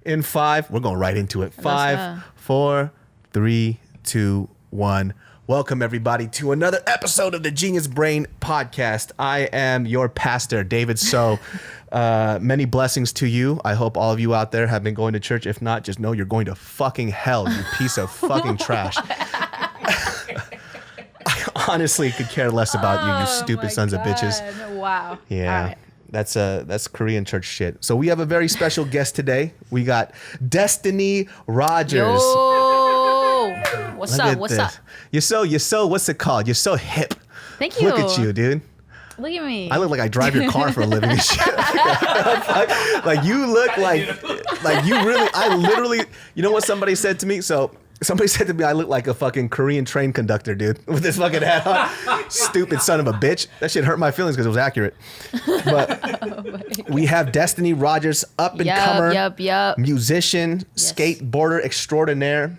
In 5, we're going right into it. 5, 4, 3, 2, 1. Welcome, everybody, to another episode of the Genius Brain Podcast. I am your pastor, David So. Many blessings to you. I hope all of you out there have been going to church. If not, just know you're going to fucking hell, you piece of fucking trash. I honestly could care less about you stupid sons of bitches. Wow. Yeah. Right. That's Korean church shit. So we have a very special guest today. We got Destiny Rogers. Yo. What's up? You're so, what's it called? You're so hip. Thank you. Look at you, dude. Look at me. I look like I drive your car for a living and shit. Like you look like you really, I literally, you know what somebody said to me? So somebody said to me, I look like a fucking Korean train conductor, dude, with this fucking hat on. Stupid son of a bitch. That shit hurt my feelings because it was accurate. But we have Destiny Rogers, up and comer, musician, skateboarder extraordinaire.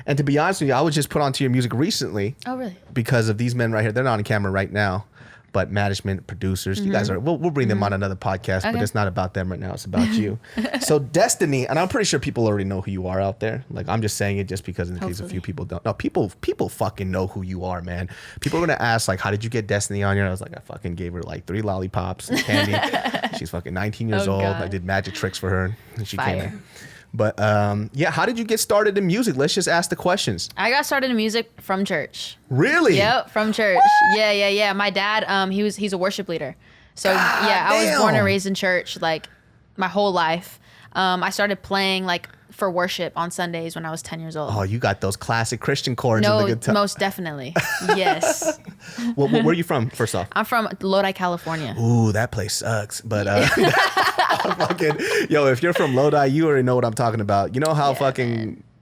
And to be honest with you, I was just put onto your music recently. Oh, really? Because of these men right here. They're not on camera right now, but management, producers, you guys are, we'll bring them on another podcast, but it's not about them right now. It's about you. So Destiny, and I'm pretty sure people already know who you are out there. Like, I'm just saying it just because in case a few people don't. No, people fucking know who you are, man. People are going to ask, like, how did you get Destiny on here? I was like, I fucking gave her like 3 lollipops and candy. She's fucking 19 years old. God. I did magic tricks for her. And she came in. But yeah, how did you get started in music? Let's just ask the questions. I got started in music from church. Really? Yep, from church. What? Yeah. My dad, he's a worship leader. So I was born and raised in church like my whole life. I started playing like for worship on Sundays when I was 10 years old. Oh, you got those classic Christian chords in the guitar. Most definitely. Yes. Well, where are you from, first off? I'm from Lodi, California. Ooh, that place sucks. But fucking, yo, if you're from Lodi, you already know what I'm talking about. You know how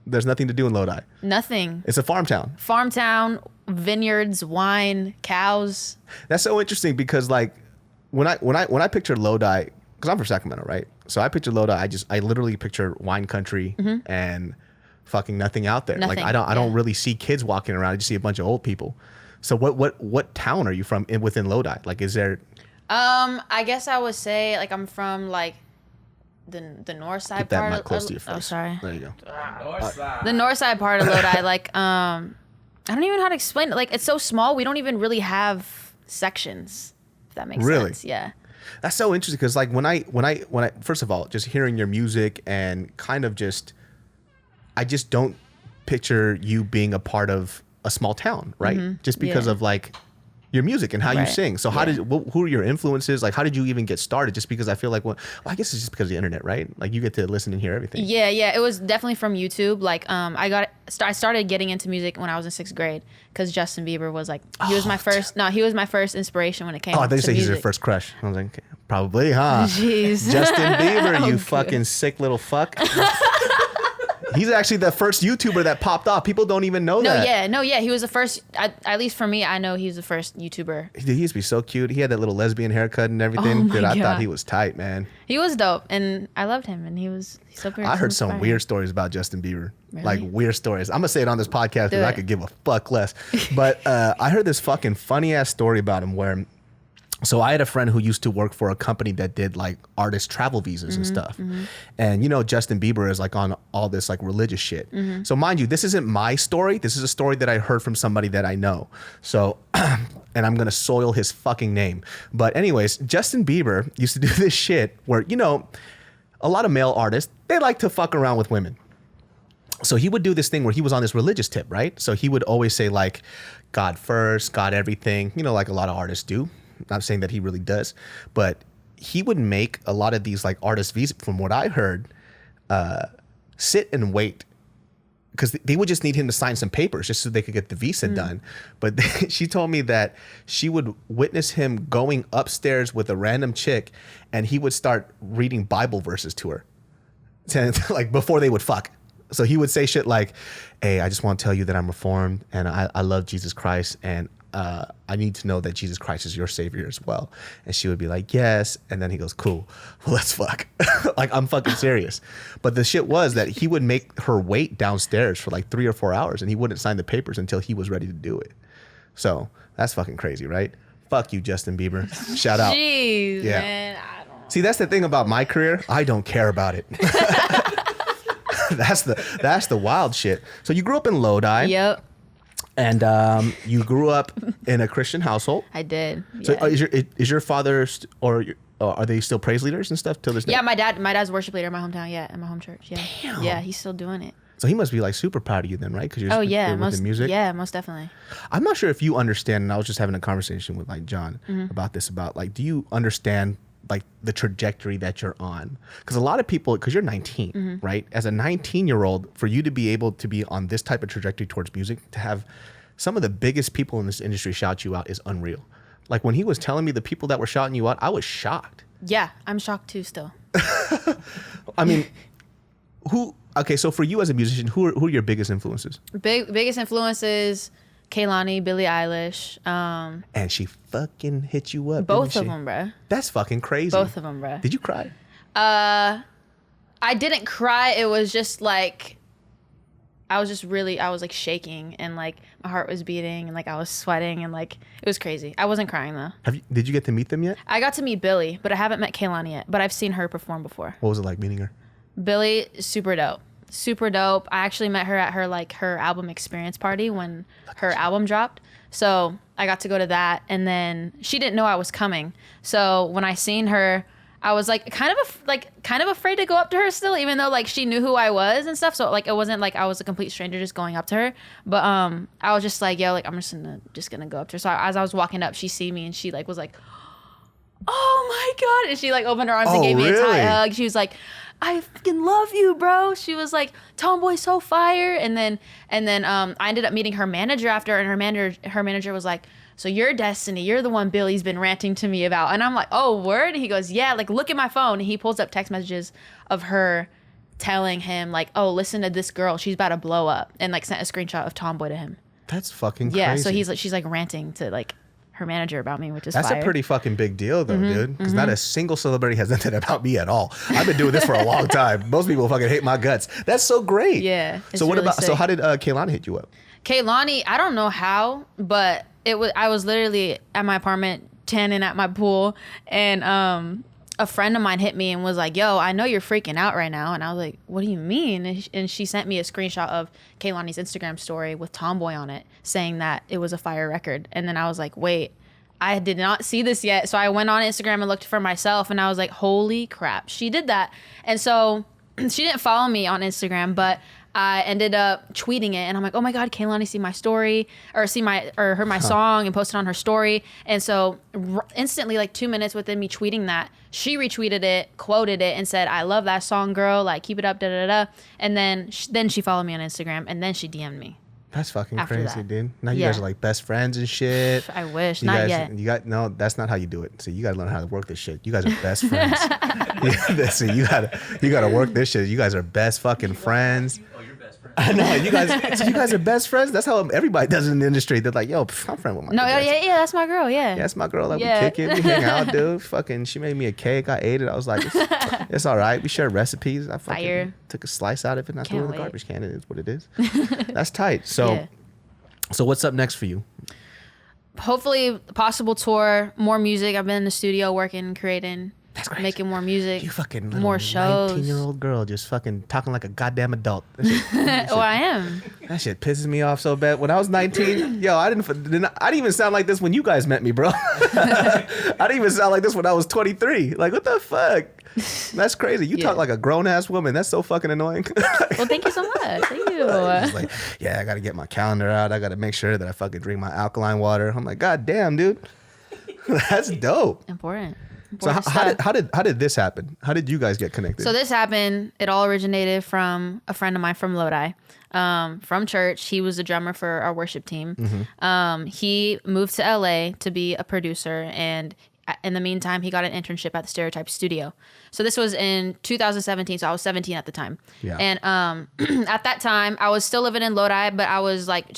there's nothing to do in Lodi. Nothing. It's a farm town. Farm town, vineyards, wine, cows. That's so interesting because like when I picture Lodi, because I'm from Sacramento, right? So I picture Lodi, I literally picture wine country and fucking nothing out there. Like I don't really see kids walking around. I just see a bunch of old people. So what town are you from within Lodi? Like, is there? I guess I would say like I'm from like the north side Get that part. mic close to your face. Oh, sorry. There you go. North side. The north side part of Lodi. Like I don't even know how to explain it. Like it's so small, we don't even really have sections. If that makes sense. Yeah. That's so interesting because like when I first of all, just hearing your music and kind of I just don't picture you being a part of a small town, right? Just because of like your music and how you sing. So who are your influences? Like, how did you even get started? Just because I feel like, I guess it's just because of the internet, right? Like you get to listen and hear everything. Yeah. It was definitely from YouTube. Like, I started getting into music when I was in 6th grade because Justin Bieber was like, he was my first inspiration when it came to music. Oh, I thought you said he's your first crush. I was like, okay, probably, huh? Jeez. Justin Bieber, you fucking sick little fuck. He's actually the first YouTuber that popped off. People don't even know that. No, he was the first, at least for me, I know he was the first YouTuber. He used to be so cute. He had that little lesbian haircut and everything. Dude, I thought he was tight, man. He was dope, and I loved him, and he's so I heard some weird stories about Justin Bieber. Really? Like weird stories. I'm going to say it on this podcast because I could give a fuck less. But I heard this fucking funny ass story about him where, so I had a friend who used to work for a company that did like artist travel visas and stuff. And you know, Justin Bieber is like on all this like religious shit. So mind you, this isn't my story. This is a story that I heard from somebody that I know. So, and I'm going to soil his fucking name. But anyways, Justin Bieber used to do this shit where, you know, a lot of male artists, they like to fuck around with women. So he would do this thing where he was on this religious tip, right? So he would always say like, God first, God everything, you know, like a lot of artists do. Not saying that he really does, but he would make a lot of these like artist visas, from what I heard, sit and wait because they would just need him to sign some papers just so they could get the visa done. But she told me that she would witness him going upstairs with a random chick and he would start reading Bible verses to her like before they would fuck. So he would say shit like, hey, I just want to tell you that I'm reformed and I love Jesus Christ and I need to know that Jesus Christ is your savior as well. And she would be like, yes. And then he goes, cool, well, let's fuck. Like, I'm fucking serious. But the shit was that he would make her wait downstairs for like 3 or 4 hours and he wouldn't sign the papers until he was ready to do it. So that's fucking crazy, right? Fuck you, Justin Bieber. Shout out. Jeez, man. I don't know. See, that's the thing about my career. I don't care about it. That's the wild shit. So you grew up in Lodi. Yep. And you grew up in a Christian household. I did. So Yeah. is your father are they still praise leaders and stuff till this day? Yeah, my dad's worship leader in my hometown. Yeah, in my home church. Yeah. Damn. Yeah, he's still doing it. So he must be like super proud of you then, right? Because you're with the music. Yeah, most definitely. I'm not sure if you understand, and I was just having a conversation with like John about this, about like, do you understand like the trajectory that you're on? Because a lot of people, because you're 19, right? As a 19-year-old, for you to be able to be on this type of trajectory towards music, to have some of the biggest people in this industry shout you out is unreal. Like when he was telling me the people that were shouting you out, I was shocked. Yeah, I'm shocked too still. I mean, okay, so for you as a musician, who are your biggest influences? Biggest influences, Kehlani, Billie Eilish. And she fucking hit you up. Both of them, bruh. That's fucking crazy. Both of them, bruh. Did you cry? I didn't cry. It was just like, I was like shaking and like my heart was beating and like I was sweating and like it was crazy. I wasn't crying though. Did you get to meet them yet? I got to meet Billie, but I haven't met Kehlani yet. But I've seen her perform before. What was it like meeting her? Billie, super dope. Super dope. I actually met her at her album experience party when her album dropped. So I got to go to that, and then she didn't know I was coming. So when I seen her, I was like kind of afraid to go up to her still, even though like she knew who I was and stuff. So like it wasn't like I was a complete stranger just going up to her. But I was just like, yo, like I'm just gonna go up to her. So as I was walking up, she see me and she like was like, oh my God. And she like opened her arms and gave me a tight hug. She was like, I fucking love you, bro. She was like, Tomboy's so fire. And then I ended up meeting her manager after, and her manager was like, so you're Destiny. You're the one Billie's been ranting to me about. And I'm like, oh, word? And he goes, yeah, like look at my phone. And he pulls up text messages of her telling him like, oh, listen to this girl. She's about to blow up. And like sent a screenshot of Tomboy to him. That's fucking crazy. Yeah, so she's like ranting to like her manager about me, which is That's fire. a pretty fucking big deal though, dude. Because not a single celebrity has nothing about me at all. I've been doing this for a long time. Most people fucking hate my guts. That's so great. Yeah. So what about? So how did Kehlani hit you up? Kehlani, I don't know how, but I was literally at my apartment tanning at my pool, and a friend of mine hit me and was like, yo, I know you're freaking out right now. And I was like, what do you mean? And she sent me a screenshot of Kehlani's Instagram story with Tomboy on it saying that it was a fire record. And then I was like, wait, I did not see this yet. So I went on Instagram and looked for myself, and I was like, holy crap, she did that. And so she didn't follow me on Instagram, but I ended up tweeting it, and I'm like, oh my God, Kehlani see my story or heard my song and posted on her story. And so instantly, like 2 minutes within me tweeting that, she retweeted it, quoted it, and said, I love that song, girl. Like, keep it up, da da da. And then she followed me on Instagram, and then she DM'd me. That's fucking After crazy, that. You guys are like best friends and shit. I wish. Not yet. No, that's not how you do it. So you gotta learn how to work this shit. You guys are best friends. So you gotta work this shit. You guys are best fucking friends. Oh, you're best friends. I know you guys are best friends. That's how everybody does it in the industry. They're like, yo, I'm friend with my No, girl. yeah, that's my girl. Yeah. Yeah, that's my girl. Like Yeah. we kick it, we hang out, dude. Fucking, she made me a cake. I ate it. I was like, it's all right. We shared recipes. I fucking Fire. took a slice out of it and I threw it in the Can't wait. garbage can. It is what it is. That's tight. So. Yeah. So what's up next for you? Hopefully, possible tour, more music. I've been in the studio working, creating, That's crazy. making more music. You fucking more shows. 19-year-old girl just fucking talking like a goddamn adult. Oh, I am. That shit pisses me off so bad. When I was 19, yo, I didn't even sound like this when you guys met me, bro. I didn't even sound like this when I was 23. Like, what the fuck? That's crazy. You talk like a grown-ass woman. That's so fucking annoying. Well, thank you so much. Thank you. Just like, yeah, I got to get my calendar out. I got to make sure that I fucking drink my alkaline water. I'm like, God damn, dude. That's dope. Important. So how did this happen? How did you guys get connected? So this happened. It all originated from a friend of mine from Lodi, from church. He was a drummer for our worship team. Mm-hmm. He moved to LA to be a producer, and in the meantime, he got an internship at the Stereotype Studio. So this was in 2017. So I was 17 at the time. Yeah. And at that time, I was still living in Lodi, but I was like,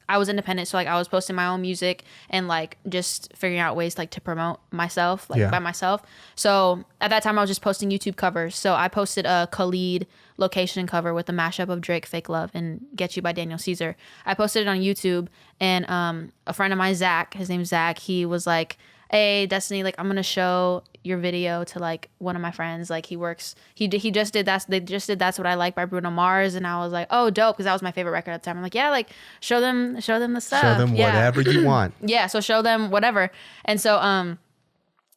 I was independent. So like I was posting my own music and like just figuring out ways like to promote myself, like by myself. So at that time I was just posting YouTube covers. So I posted a Khalid location cover with a mashup of Drake, Fake Love, and Get You by Daniel Caesar. I posted it on YouTube, and a friend of mine, Zach, his name's Zach, he was like, hey, Destiny, like I'm gonna show your video to like one of my friends. Like he just did that. They just did That's What I Like by Bruno Mars, and I was like, oh, dope, because that was my favorite record at the time. I'm like, yeah, like show them the stuff. Show them whatever you want. Yeah, so show them whatever. And so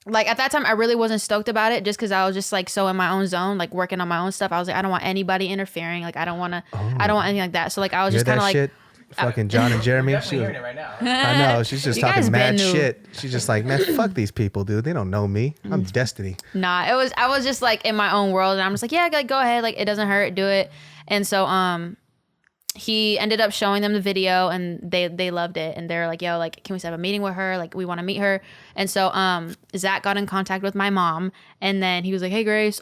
like at that time I really wasn't stoked about it, just because I was just like so in my own zone, like working on my own stuff. I was like, I don't want anybody interfering. Like I don't want anything like that. So like I was just kind of like, shit? Fucking John and Jeremy. I'm hearing it right now. I know. She's just talking mad shit. She's just like, man, fuck these people, dude. They don't know me. I'm Destiny. Nah, I was just like in my own world, and I'm just like, yeah, like, go ahead. Like it doesn't hurt. Do it. And so he ended up showing them the video, and they loved it, and they're like, yo, like, can we set up a meeting with her? Like we want to meet her. And so Zach got in contact with my mom, and then he was like, hey Grace,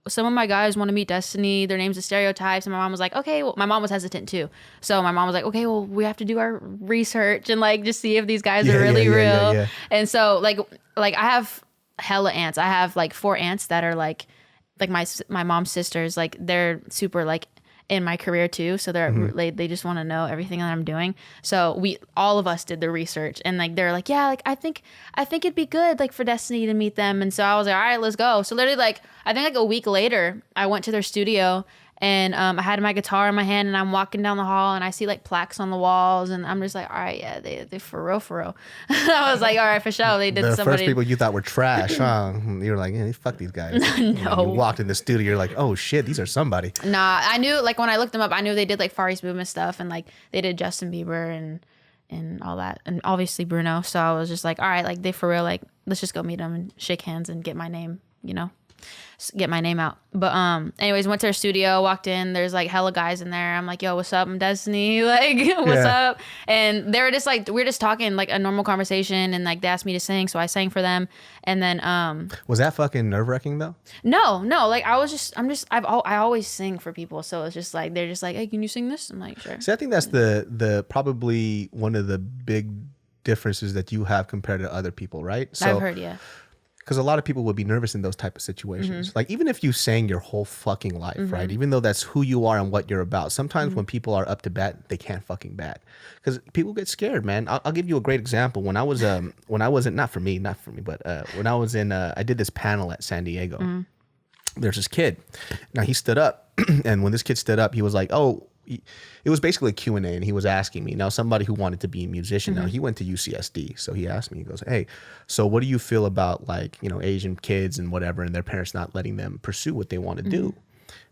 some of my guys want to meet Destiny. Their names are Stereotypes. And my mom was like, okay, well, my mom was hesitant too. So my mom was like, okay, well, we have to do our research and like just see if these guys are really real. Yeah. And so like I have hella aunts. I have like 4 aunts that are like my mom's sisters. Like they're super like in my career too, so they just want to know everything that I'm doing. So all of us did the research, and like they're like, yeah, like I think it'd be good like for Destiny to meet them. And so I was like, all right, let's go. So literally like I think like a week later I went to their studio, and I had my guitar in my hand, and I'm walking down the hall, and I see like plaques on the walls, and I'm just like, all right, yeah, they for real. I was like, all right, for sure. They did the first people you thought were trash, huh? You were like, yeah, fuck these guys. No. You walked in the studio, you're like, oh shit, these are somebody. Nah, I knew like when I looked them up, I knew they did like Far East Movement stuff, and like they did Justin Bieber and all that, and obviously Bruno. So I was just like, all right, like they for real, like let's just go meet them and shake hands and get my name, get my name out. But anyways, went to her studio, walked in, there's like hella guys in there. I'm like, yo, what's up? I'm Destiny. Like, what's up? And they were just like, we were just talking like a normal conversation, and like they asked me to sing, so I sang for them. And then was that fucking nerve-wracking though? No, like I always sing for people, so it's just like they're just like, hey, can you sing this? I'm like, sure. See, I think that's the probably one of the big differences that you have compared to other people, right? So I've heard, yeah. Because a lot of people would be nervous in those type of situations. Mm-hmm. Like even if you sang your whole fucking life, mm-hmm. right? Even though that's who you are and what you're about, sometimes mm-hmm. when people are up to bat, they can't fucking bat. Because people get scared, man. I'll give you a great example. When I was not for me, but when I was in, I did this panel at San Diego. Mm-hmm. There's this kid. Now he stood up, and when this kid stood up, he was like, oh. It was basically a Q&A, and he was asking me, now somebody who wanted to be a musician, mm-hmm. now he went to UCSD, so he asked me, he goes, hey, so what do you feel about like, Asian kids and whatever, and their parents not letting them pursue what they want to mm-hmm. do?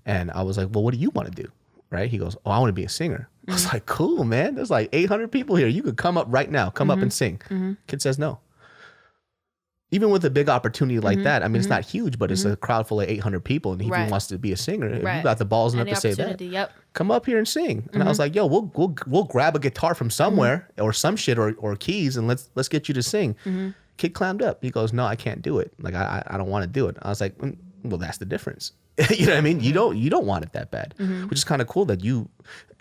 And I was like, well, what do you want to do? Right? He goes, oh, I want to be a singer. Mm-hmm. I was like, cool, man. There's like 800 people here. You could come up right now, come mm-hmm. up and sing. Mm-hmm. Kid says no. Even with a big opportunity like mm-hmm. that, I mean, mm-hmm. it's not huge, but it's mm-hmm. a crowd full of 800 people, and he right. wants to be a singer. If right. you got the balls enough to say that, yep. come up here and sing. And mm-hmm. I was like, yo, we'll grab a guitar from somewhere mm-hmm. or some shit or keys, and let's get you to sing. Mm-hmm. Kid climbed up. He goes, no, I can't do it. Like I don't want to do it. I was like, well, that's the difference. You know what I mean? You don't want it that bad, mm-hmm. which is kind of cool that you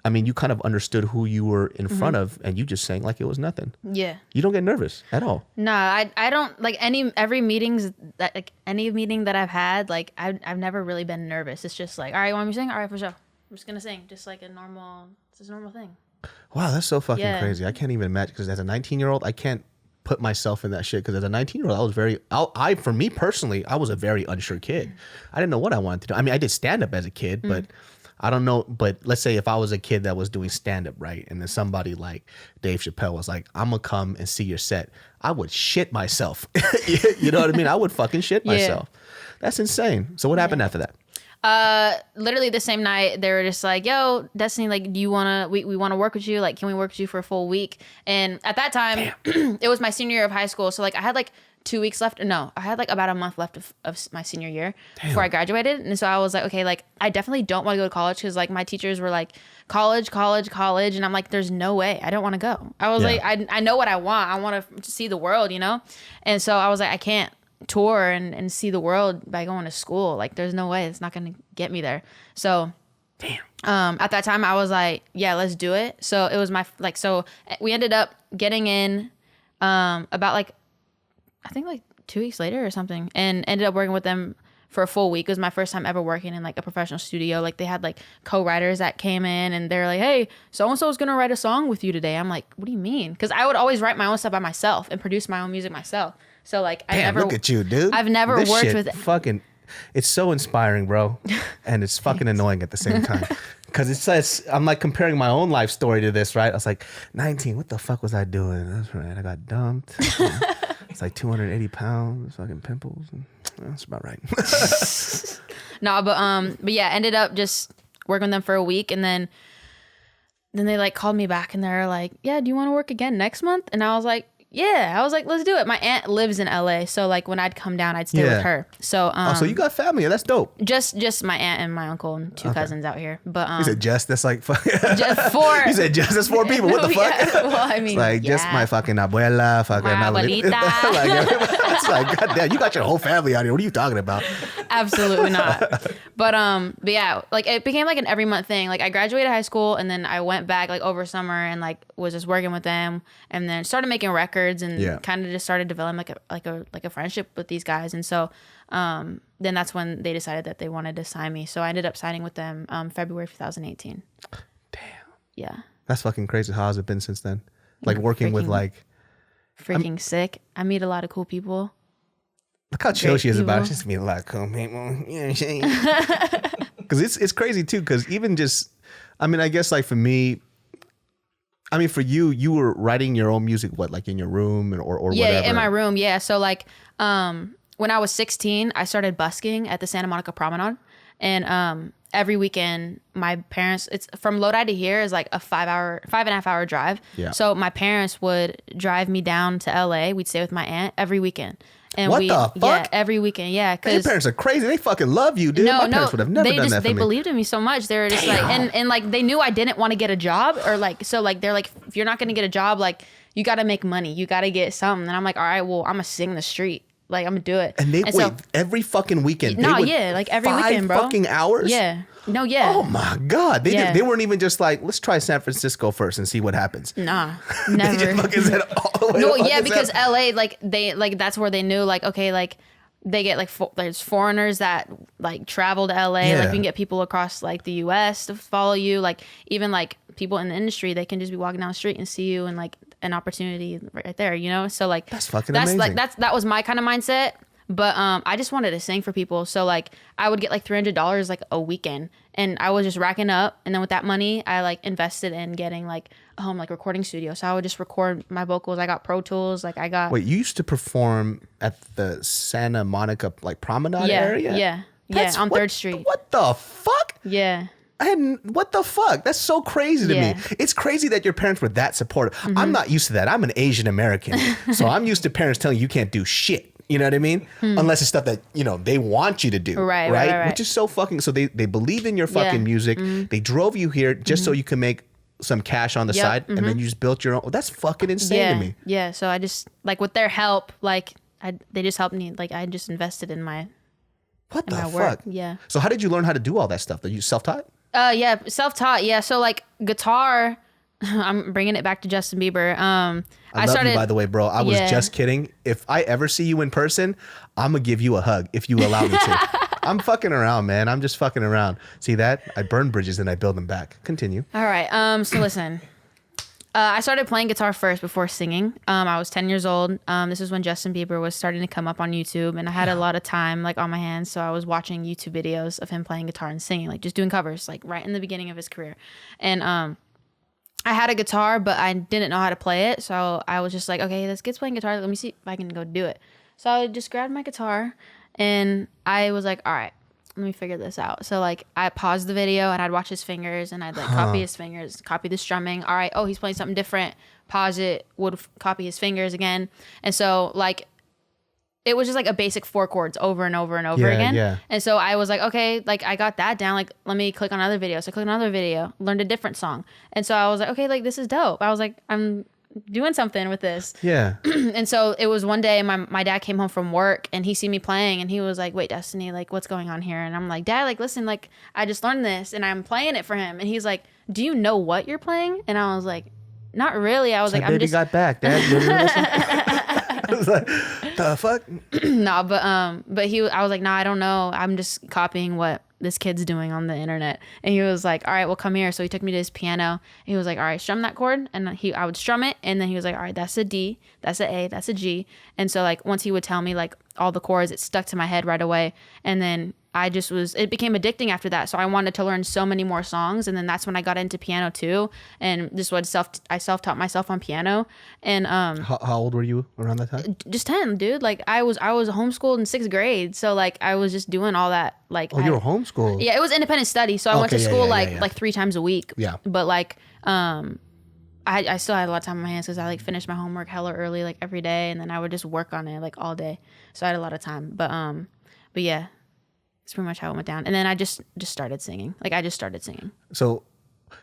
kind of understood who you were in mm-hmm. front of, and you just sang like it was nothing. Yeah. You don't get nervous at all. No, I don't like any meeting that I've had, like I've never really been nervous. It's just like, all right, you want me to sing? All right, for sure. I'm just gonna sing, just like it's a normal thing. Wow, that's so fucking crazy. I can't even imagine, because as a 19-year-old, I can't put myself in that shit, because as a 19-year-old, I was for me personally, I was a very unsure kid. I didn't know what I wanted to do. I mean, I did stand up as a kid, but I don't know. But let's say if I was a kid that was doing stand up, right, and then somebody like Dave Chappelle was like, I'm gonna come and see your set, I would shit myself. You know what I mean? I would fucking shit myself. That's insane. So what happened after that? Literally the same night, they were just like, yo, Destiny, like, do you wanna, we wanna work with you, like, can we work with you for a full week? And at that time, it was my senior year of high school, so like I had like 2 weeks left. No, I had like about a month left of my senior year before I graduated. And so I was like, okay, like I definitely don't want to go to college, because like my teachers were like, college, and I'm like, there's no way, I don't want to go. I was like, I know what I want to see the world, and so I was like, I can't tour and see the world by going to school. Like there's no way, it's not gonna get me there. So at that time I was like, yeah, let's do it. So it was so we ended up getting in about like I think like 2 weeks later or something, and ended up working with them for a full week. It was my first time ever working in like a professional studio. Like they had like co-writers that came in and they're like, hey, so-and-so is going to write a song with you today. I'm like, what do you mean? Because I would always write my own stuff by myself and produce my own music myself. So like, look at you, dude. I've never worked with fucking, it's so inspiring, bro. And it's fucking annoying at the same time. Because it says, I'm like comparing my own life story to this, right? I was like, 19, what the fuck was I doing? That's right, I got dumped. It's like 280 pounds, fucking pimples. That's about right. No, but yeah, ended up just working with them for a week, and then they like called me back and they're like, yeah, do you want to work again next month? And I was like, yeah. I was like, let's do it. My aunt lives in LA, so like when I'd come down, I'd stay with her. So so you got family. That's dope. Just my aunt and my uncle and two cousins out here. But you said just, that's like just four. You said just, that's 4 people. What the fuck? Yeah, well, I mean, it's like just my fucking abuela, fucking my abuelita. Like, it's like, goddamn, you got your whole family out here. What are you talking about? Absolutely not. But yeah, like it became like an every month thing. Like I graduated high school and then I went back like over summer and like was just working with them and then started making records and kind of just started developing like a friendship with these guys. And so then that's when they decided that they wanted to sign me. So I ended up signing with them February 2018. Damn. Yeah. That's fucking crazy. How has it been since then? Like working with like sick. I meet a lot of cool people. Look how chill she is about it. She's meeting a lot of cool people. Because it's crazy too. Because even just, I mean, I guess like for me, I mean, for you, you were writing your own music, what, like in your room or whatever? Yeah, in my room. Yeah. So like, when I was 16, I started busking at the Santa Monica Promenade, and every weekend, my parents, it's from Lodi to here is like a 5.5 hour drive. Yeah. So my parents would drive me down to LA. We'd stay with my aunt every weekend. And what the fuck? Yeah, every weekend. Yeah. Cause your parents are crazy. They fucking love you, dude. My parents would have never done that for they me. believed in me so much. They were just like, and like they knew I didn't want to get a job or like, so like, they're like, if you're not going to get a job, like you got to make money. You got to get something. And I'm like, all right, well, I'm going to sing the street. Like I'm gonna do it. And wait, every fucking weekend. Like every weekend, bro. 5 fucking hours. Yeah. No, yeah. Oh my god, they weren't even just like, let's try San Francisco first and see what happens. Nah, never. They just fucking said all the way. No, yeah, because LA, like they, like that's where they knew, like okay, like they get like there's foreigners that like travel to LA. Yeah. Like we can get people across like the US to follow you. Like even like people in the industry, they can just be walking down the street and see you and like an opportunity right there, you know? So like that's fucking amazing. Like that was my kind of mindset. But I just wanted to sing for people. So like I would get like $300 like a weekend, and I was just racking up. And then with that money, I like invested in getting like a home like recording studio. So I would just record my vocals. I got Pro Tools. Like I got. Wait, you used to perform at the Santa Monica like promenade area? Yeah. On 3rd Street. What the fuck? Yeah. What the fuck? That's so crazy to me. It's crazy that your parents were that supportive. Mm-hmm. I'm not used to that. I'm an Asian American. So I'm used to parents telling you can't do shit. You know what I mean? Unless it's stuff that, you know, they want you to do. Right. Which is so fucking, so they believed in your fucking music. Mm-hmm. They drove you here just so you can make some cash on the side, and then you just built your own. Oh, that's fucking insane to me. Yeah. So I just, like with their help, like they just helped me. Like I just invested in my fuck? Work. Yeah. So how did you learn how to do all that stuff? Are you self-taught? Yeah, self-taught. Yeah. So like guitar, I'm bringing it back to Justin Bieber. I love you, by the way, bro. I was just kidding. If I ever see you in person, I'm gonna give you a hug if you allow me to. I'm fucking around, man. I'm just fucking around. See that? I burn bridges and I build them back. Continue. All right. So listen. I started playing guitar first before singing. I was 10 years old. This is when Justin Bieber was starting to come up on YouTube, and I had a lot of time like on my hands, so I was watching YouTube videos of him playing guitar and singing, like just doing covers, like right in the beginning of his career. And I had a guitar, but I didn't know how to play it. So I was just like, okay, this kid's playing guitar. Let me see if I can go do it. So I just grabbed my guitar and I was like, all right, let me figure this out. So like I paused the video and I'd watch his fingers and I'd like copy his fingers, copy the strumming. All right. Oh, he's playing something different. Pause it, would copy his fingers again. And so like, it was just like a basic 4 chords over and over and over again. Yeah. And so I was like, okay, like I got that down. Like, let me click on another video. So I clicked on another video, learned a different song. And so I was like, okay, like this is dope. I was like, I'm doing something with this. Yeah. And so it was one day my dad came home from work and he seen me playing and he was like, wait, Destiny, like what's going on here? And I'm like, Dad, like, listen, like I just learned this and I'm playing it for him. And he's like, do you know what you're playing? And I was like, not really. I was like, I'm just got back, Dad. I was like, The fuck? No, I was like, nah, I don't know. I'm just copying what this kid's doing on the internet. And he was like, all right, well, come here. So he took me to his piano. And he was like, all right, strum that chord. And I would strum it. And then he was like, all right, that's a D, that's a A, that's a G. And so like once he would tell me like all the chords, it stuck to my head right away. And then it became addicting after that. So I wanted to learn so many more songs. And then that's when I got into piano too. And this was I self-taught myself on piano. And how old were you around that time? Just 10, dude. Like I was homeschooled in 6th grade. So like I was just doing all that. Like you were homeschooled? Yeah, it was independent study. So I went to school like 3 times a week. Yeah. But like I still had a lot of time on my hands because I like finished my homework hella early like every day, and then I would just work on it like all day. So I had a lot of time. But yeah. That's pretty much how it went down. And then I just started singing. Like I just started singing. So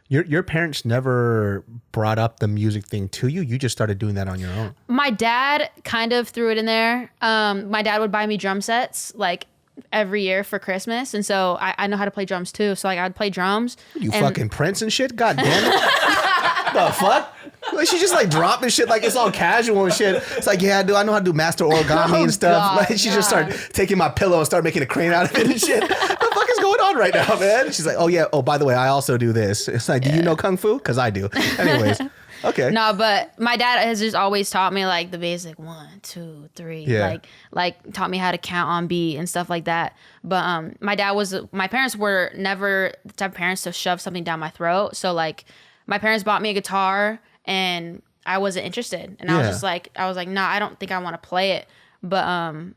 your parents never brought up the music thing to you? You just started doing that on your own? My dad kind of threw it in there. My dad would buy me drum sets like every year for Christmas. And so I know how to play drums too. So like I would play drums. You fucking Prince and shit? God damn it. The fuck? Like she just like dropping shit like it's all casual and shit. It's like, yeah, dude, I know how to do master origami and stuff. Like she just started taking my pillow and start making a crane out of it and shit. What the fuck is going on right now, man? She's like, oh yeah, oh by the way, I also do this. It's like, do you know Kung Fu? Because I do. Anyways. Okay. No, but my dad has just always taught me like the basic 1, 2, 3. Yeah. Like taught me how to count on beat and stuff like that. But my parents were never the type of parents to shove something down my throat. So like my parents bought me a guitar and I wasn't interested. And I was like, nah, I don't think I want to play it. But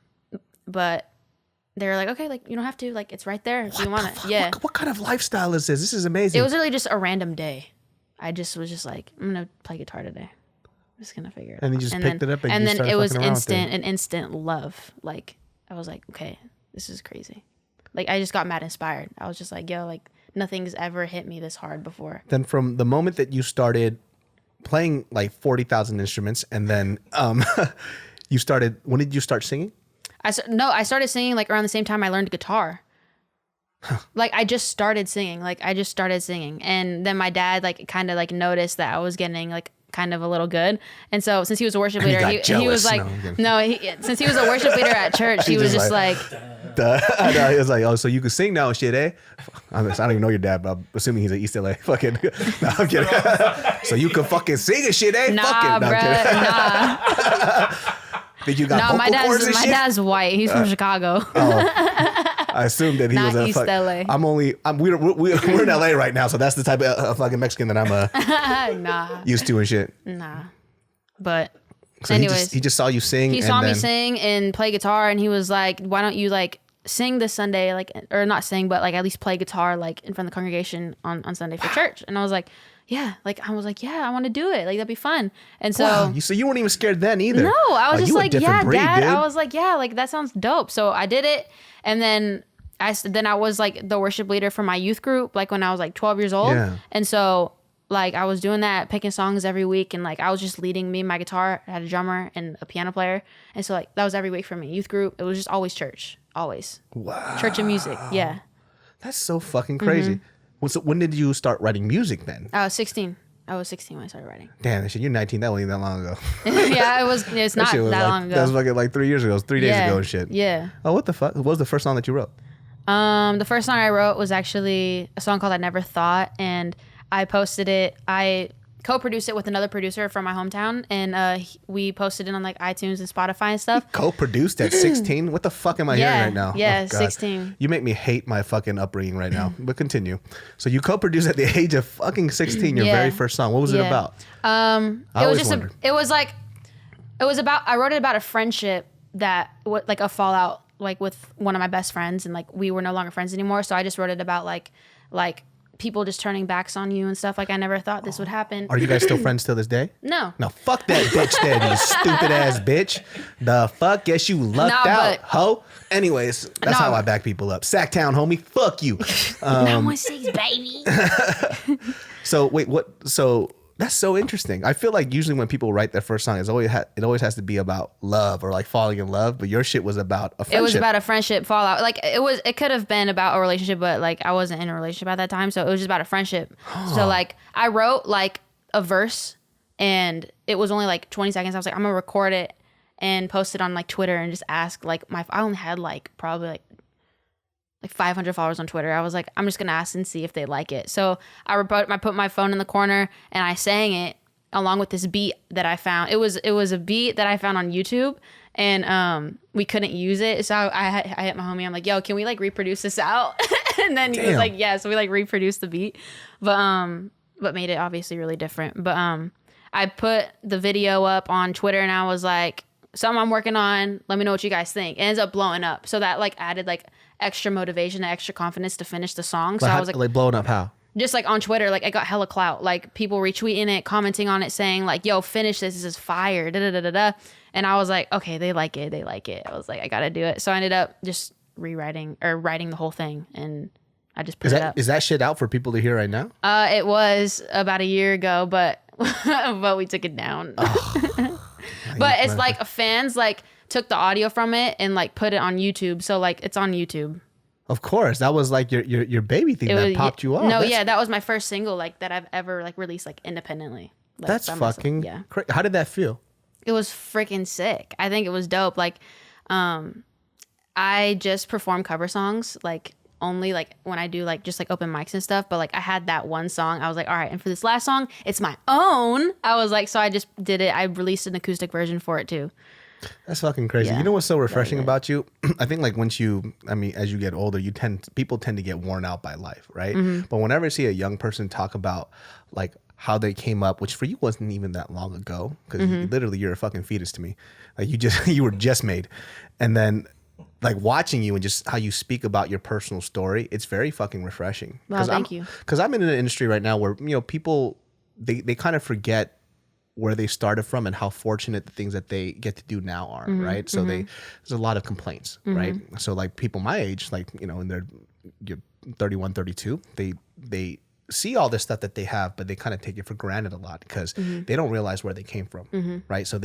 they were like, okay, like you don't have to, like it's right there if you want it. Yeah. What kind of lifestyle is this? This is amazing. It was really just a random day. I just was just like, I'm gonna play guitar today. I'm just gonna figure it out. And you just picked it up and then it was instant love. Like I was like, okay, this is crazy. Like I just got mad inspired. I was just like, yo, like nothing's ever hit me this hard before. Then from the moment that you started playing like 40,000 instruments and then when did you start singing? I started singing like around the same time I learned guitar. Like I just started singing. And then my dad like kind of like noticed that I was getting like kind of a little good. And so since he was a worship leader, he was like, since he was a worship leader at church, he was just like I know, he was like, oh, so you can sing now and shit, eh? I don't even know your dad, but I'm assuming he's at East LA. Fucking, no, I'm kidding. So you can fucking sing and shit, eh? Nah, fucking, no, bruh, Think you got vocal cords and my shit? dad's white. He's from Chicago. I assumed that he was East LA. We're in LA right now, so that's the type of fucking Mexican that I'm used to and shit. Nah. But so anyways, he just saw you sing. He saw me sing and play guitar, and he was like, "Why don't you like sing this Sunday, like, or not sing, but like at least play guitar like in front of the congregation on Sunday for church?" And I was like, "Yeah," like I was like, "Yeah, I want to do it. Like that'd be fun." And so, wow. So you weren't even scared then either. No, I was just like, "Yeah, breed, Dad." dude. I was like, "Yeah, like that sounds dope." So I did it, and then I was like the worship leader for my youth group, like when I was like 12 years old, and so. Like I was doing that, picking songs every week, and like I was just leading my guitar. I had a drummer and a piano player, and so like that was every week for me. Youth group, it was just always church, always. Wow. Church and music, yeah. That's so fucking crazy. Mm-hmm. So when did you start writing music then? I was 16. I was 16 when I started writing. Damn, that shit, you're 19. That wasn't even that long ago. Yeah, it's not that like, long ago. That was fucking like 3 years ago. It was 3 days ago and shit. Yeah. Oh, what the fuck? What was the first song that you wrote? The first song I wrote was actually a song called "I Never Thought," and I posted it. I co-produced it with another producer from my hometown, and we posted it on like iTunes and Spotify and stuff. Co-produced at 16? What the fuck am I hearing right now? Yeah, oh, 16. You make me hate my fucking upbringing right now. But continue. So you co-produced at the age of fucking 16 your very first song. What was it about? I wrote it about a friendship that like a fallout like with one of my best friends, and like we were no longer friends anymore. So I just wrote it about like people just turning backs on you and stuff. Like I never thought this would happen. Are you guys still friends till this day? No. No, fuck that bitch then, you stupid ass bitch. The fuck? Guess you lucked out, ho. Anyways, that's how I back people up. Sacktown, homie. Fuck you. 916, baby. So wait, what? So that's so interesting. I feel like usually when people write their first song, it always has to be about love or like falling in love. But your shit was about a friendship. It was about a friendship fallout. Like it could have been about a relationship, but like I wasn't in a relationship at that time, so it was just about a friendship. So like I wrote like a verse, and it was only like 20 seconds. I was like, I'm gonna record it, and post it on like Twitter and just ask like I only had like probably like 500 followers on Twitter. I was like, I'm just gonna ask and see if they like it. So I put my phone in the corner and I sang it along with this beat that I found. It was a beat that I found on YouTube, and we couldn't use it. So I hit my homie. I'm like, yo, can we like reproduce this out? And then he was like, yeah. So we like reproduced the beat, but made it obviously really different. But I put the video up on Twitter and I was like, something I'm working on. Let me know what you guys think. It ends up blowing up. So that like added like extra motivation, extra confidence to finish the song. So I was like blowing up how? Just like on Twitter, like I got hella clout, like people retweeting it, commenting on it, saying like, yo, finish this is fire, da da da da da. And I was like, okay, they like it. I was like, I gotta do it. So I ended up just writing the whole thing, and I just put it up. Is that shit out for people to hear right now? It was about a year ago, but but we took it down. Oh, but it's like fans like took the audio from it and like put it on YouTube. So like it's on YouTube. Of course, that was like your baby thing that popped you off. No, that was my first single like that I've ever like released like independently. Like, that's fucking crazy. How did that feel? It was freaking sick. I think it was dope. Like, I just perform cover songs like only like when I do like just like open mics and stuff. But like I had that one song. I was like, all right, and for this last song, it's my own. I was like, so I just did it. I released an acoustic version for it too. That's fucking crazy. You know what's so refreshing about you? I think like as you get older, people tend to get worn out by life, right? Mm-hmm. But whenever I see a young person talk about like how they came up, which for you wasn't even that long ago, because literally you're a fucking fetus to me. Like you were just made. And then like watching you and just how you speak about your personal story, it's very fucking refreshing. Well, thank you. Because I'm in an industry right now where, people, they kind of forget where they started from and how fortunate the things that they get to do now are, right? So there's a lot of complaints, right? So like people my age, like, in their 31, 32, they see all this stuff that they have, but they kind of take it for granted a lot because they don't realize where they came from, right? So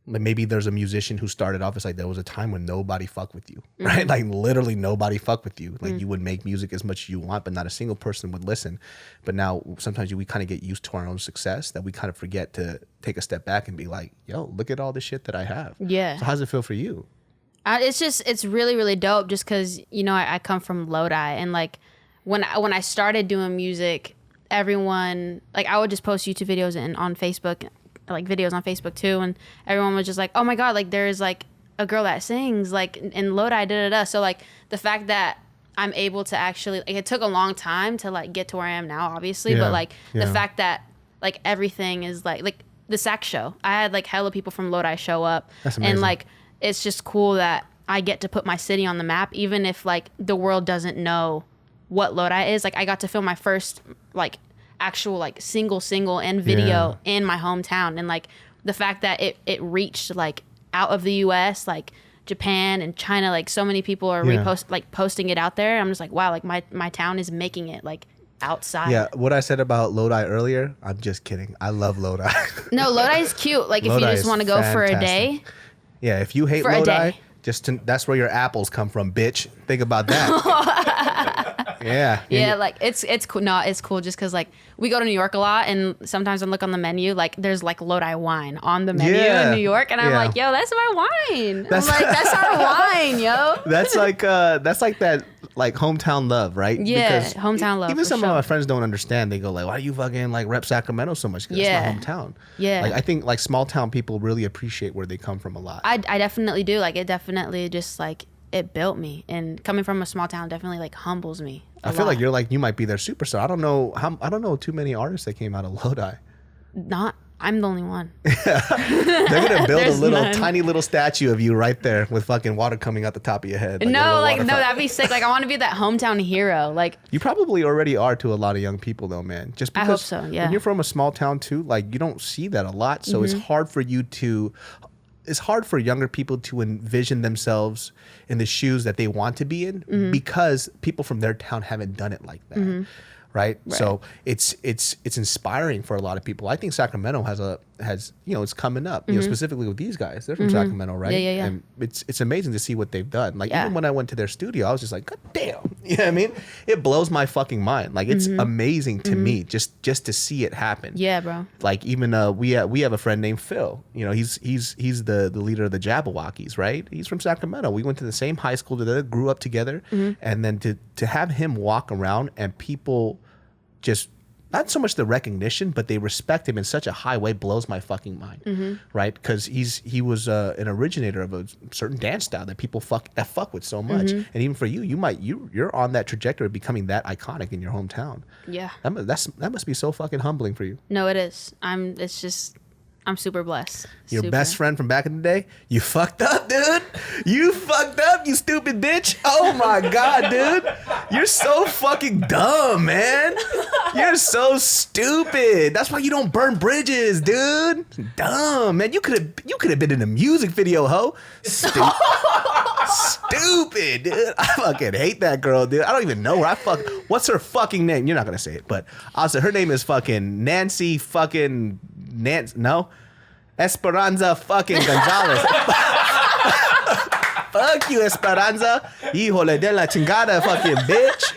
maybe there's a musician who started off as like there was a time when nobody fucked with you, right? Like literally nobody fucked with you. Like you would make music as much as you want, but not a single person would listen. But now sometimes we kind of get used to our own success that we kind of forget to take a step back and be like, yo, look at all the shit that I have. Yeah. So how does it feel for you? It's really, really dope just because, I come from Lodi, and like when I started doing music, everyone, like I would just post YouTube videos on Facebook, like videos on Facebook too, and everyone was just like, oh my god, like there's like a girl that sings like in Lodi, da da da. So like the fact that I'm able to actually, like, it took a long time to like get to where I am now, obviously, but like the fact that like everything is like the sax show, I had like hella people from Lodi show up. That's amazing. And like it's just cool that I get to put my city on the map, even if like the world doesn't know what Lodi is. Like I got to film my first like actual like single and video in my hometown, and like the fact that it reached like out of the US, like Japan and China, like so many people are posting it out there. I'm just like, wow, like my town is making it like outside. Yeah, what I said about Lodi earlier, I'm just kidding. I love Lodi. No, Lodi is cute. Like if you just want to go for a day. Yeah, if you hate Lodi, that's where your apples come from, bitch. Think about that. Yeah, like it's cool. No, it's cool just because like we go to New York a lot, and sometimes I look on the menu, like there's like Lodi wine on the menu in New York, and I'm like, yo, that's my wine. That's our wine, yo. That's like that like hometown love, right? Yeah, because hometown love. Even some of my friends don't understand. They go like, why do you fucking like rep Sacramento so much? Because it's my hometown. Yeah, like I think like small town people really appreciate where they come from a lot. I definitely do. Like it definitely just like it built me, and coming from a small town definitely like humbles me. I feel like you might be their superstar. I don't know too many artists that came out of Lodi. I'm the only one. They're gonna build tiny little statue of you right there with fucking water coming out the top of your head. No, that'd be sick. Like I want to be that hometown hero. Like you probably already are to a lot of young people though, man. Just because I hope so. Yeah. When you're from a small town too, like you don't see that a lot, so it's hard for younger people to envision themselves in the shoes that they want to be in because people from their town haven't done it like that. Right? So it's inspiring for a lot of people. I think Sacramento has a has, it's coming up, specifically with these guys. They're from Sacramento, right? Yeah. And it's amazing to see what they've done. Like, even when I went to their studio, I was just like, God damn. You know what I mean? It blows my fucking mind. Like, it's amazing to me just to see it happen. Yeah, bro. Like, even we have a friend named Phil. He's the leader of the Jabberwockies, right? He's from Sacramento. We went to the same high school together, grew up together, and then to have him walk around and people just, not so much the recognition, but they respect him in such a high way, blows my fucking mind, right? Because he was an originator of a certain dance style that people fuck with so much, and even for you, you're on that trajectory of becoming that iconic in your hometown. Yeah, that must be so fucking humbling for you. No, it is. I'm super blessed. Your best friend from back in the day, you fucked up, dude. You fucked up, you stupid bitch. Oh my God, dude. You're so fucking dumb, man. You're so stupid. That's why you don't burn bridges, dude. Dumb, man. You could have been in a music video, ho. Stupid, dude. I fucking hate that girl, dude. I don't even know her. What's her fucking name? You're not gonna say it, but I'll say her name is fucking Nancy fucking no, Esperanza fucking Gonzalez. Fuck you, Esperanza. Híjole de la chingada, fucking bitch.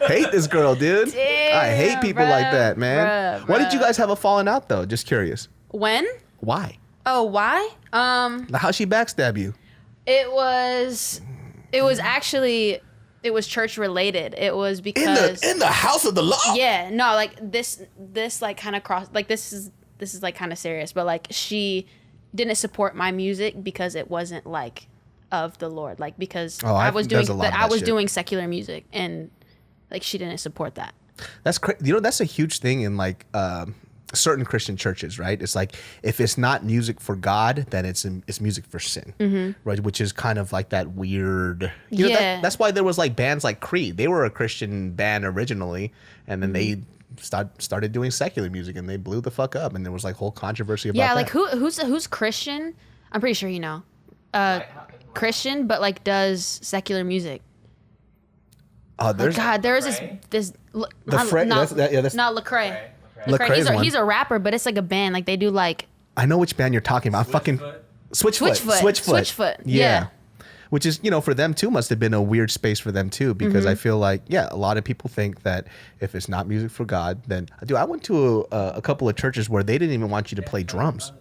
Hate this girl, dude. Damn, I hate people like that, man. Why did you guys have a falling out though? Just curious. When? Why? Oh, why? How'd she backstab you? It was church related. It was because in the house of the law. Yeah, no, like this like kind of cross, like this is like kind of serious, but like she didn't support my music because it wasn't like of the Lord, like because I was doing secular music, and like she didn't support that. That's crazy. That's a huge thing in like certain Christian churches, right? It's like if it's not music for God, then it's music for sin, right? Which is kind of like that weird. That's why there was like bands like Creed. They were a Christian band originally, and then they started doing secular music, and they blew the fuck up, and there was like whole controversy about that. Yeah, like who's Christian? I'm pretty sure you know, Christian, but like does secular music. Oh, there's this. Not Lecrae. Lecrae, he's a rapper, but it's like a band. Like they do like. I know which band you're talking about. Switchfoot. Yeah. Which is, for them too, must have been a weird space for them too, because I feel like, a lot of people think that if it's not music for God, then, dude, I went to a couple of churches where they didn't even want you to play drums.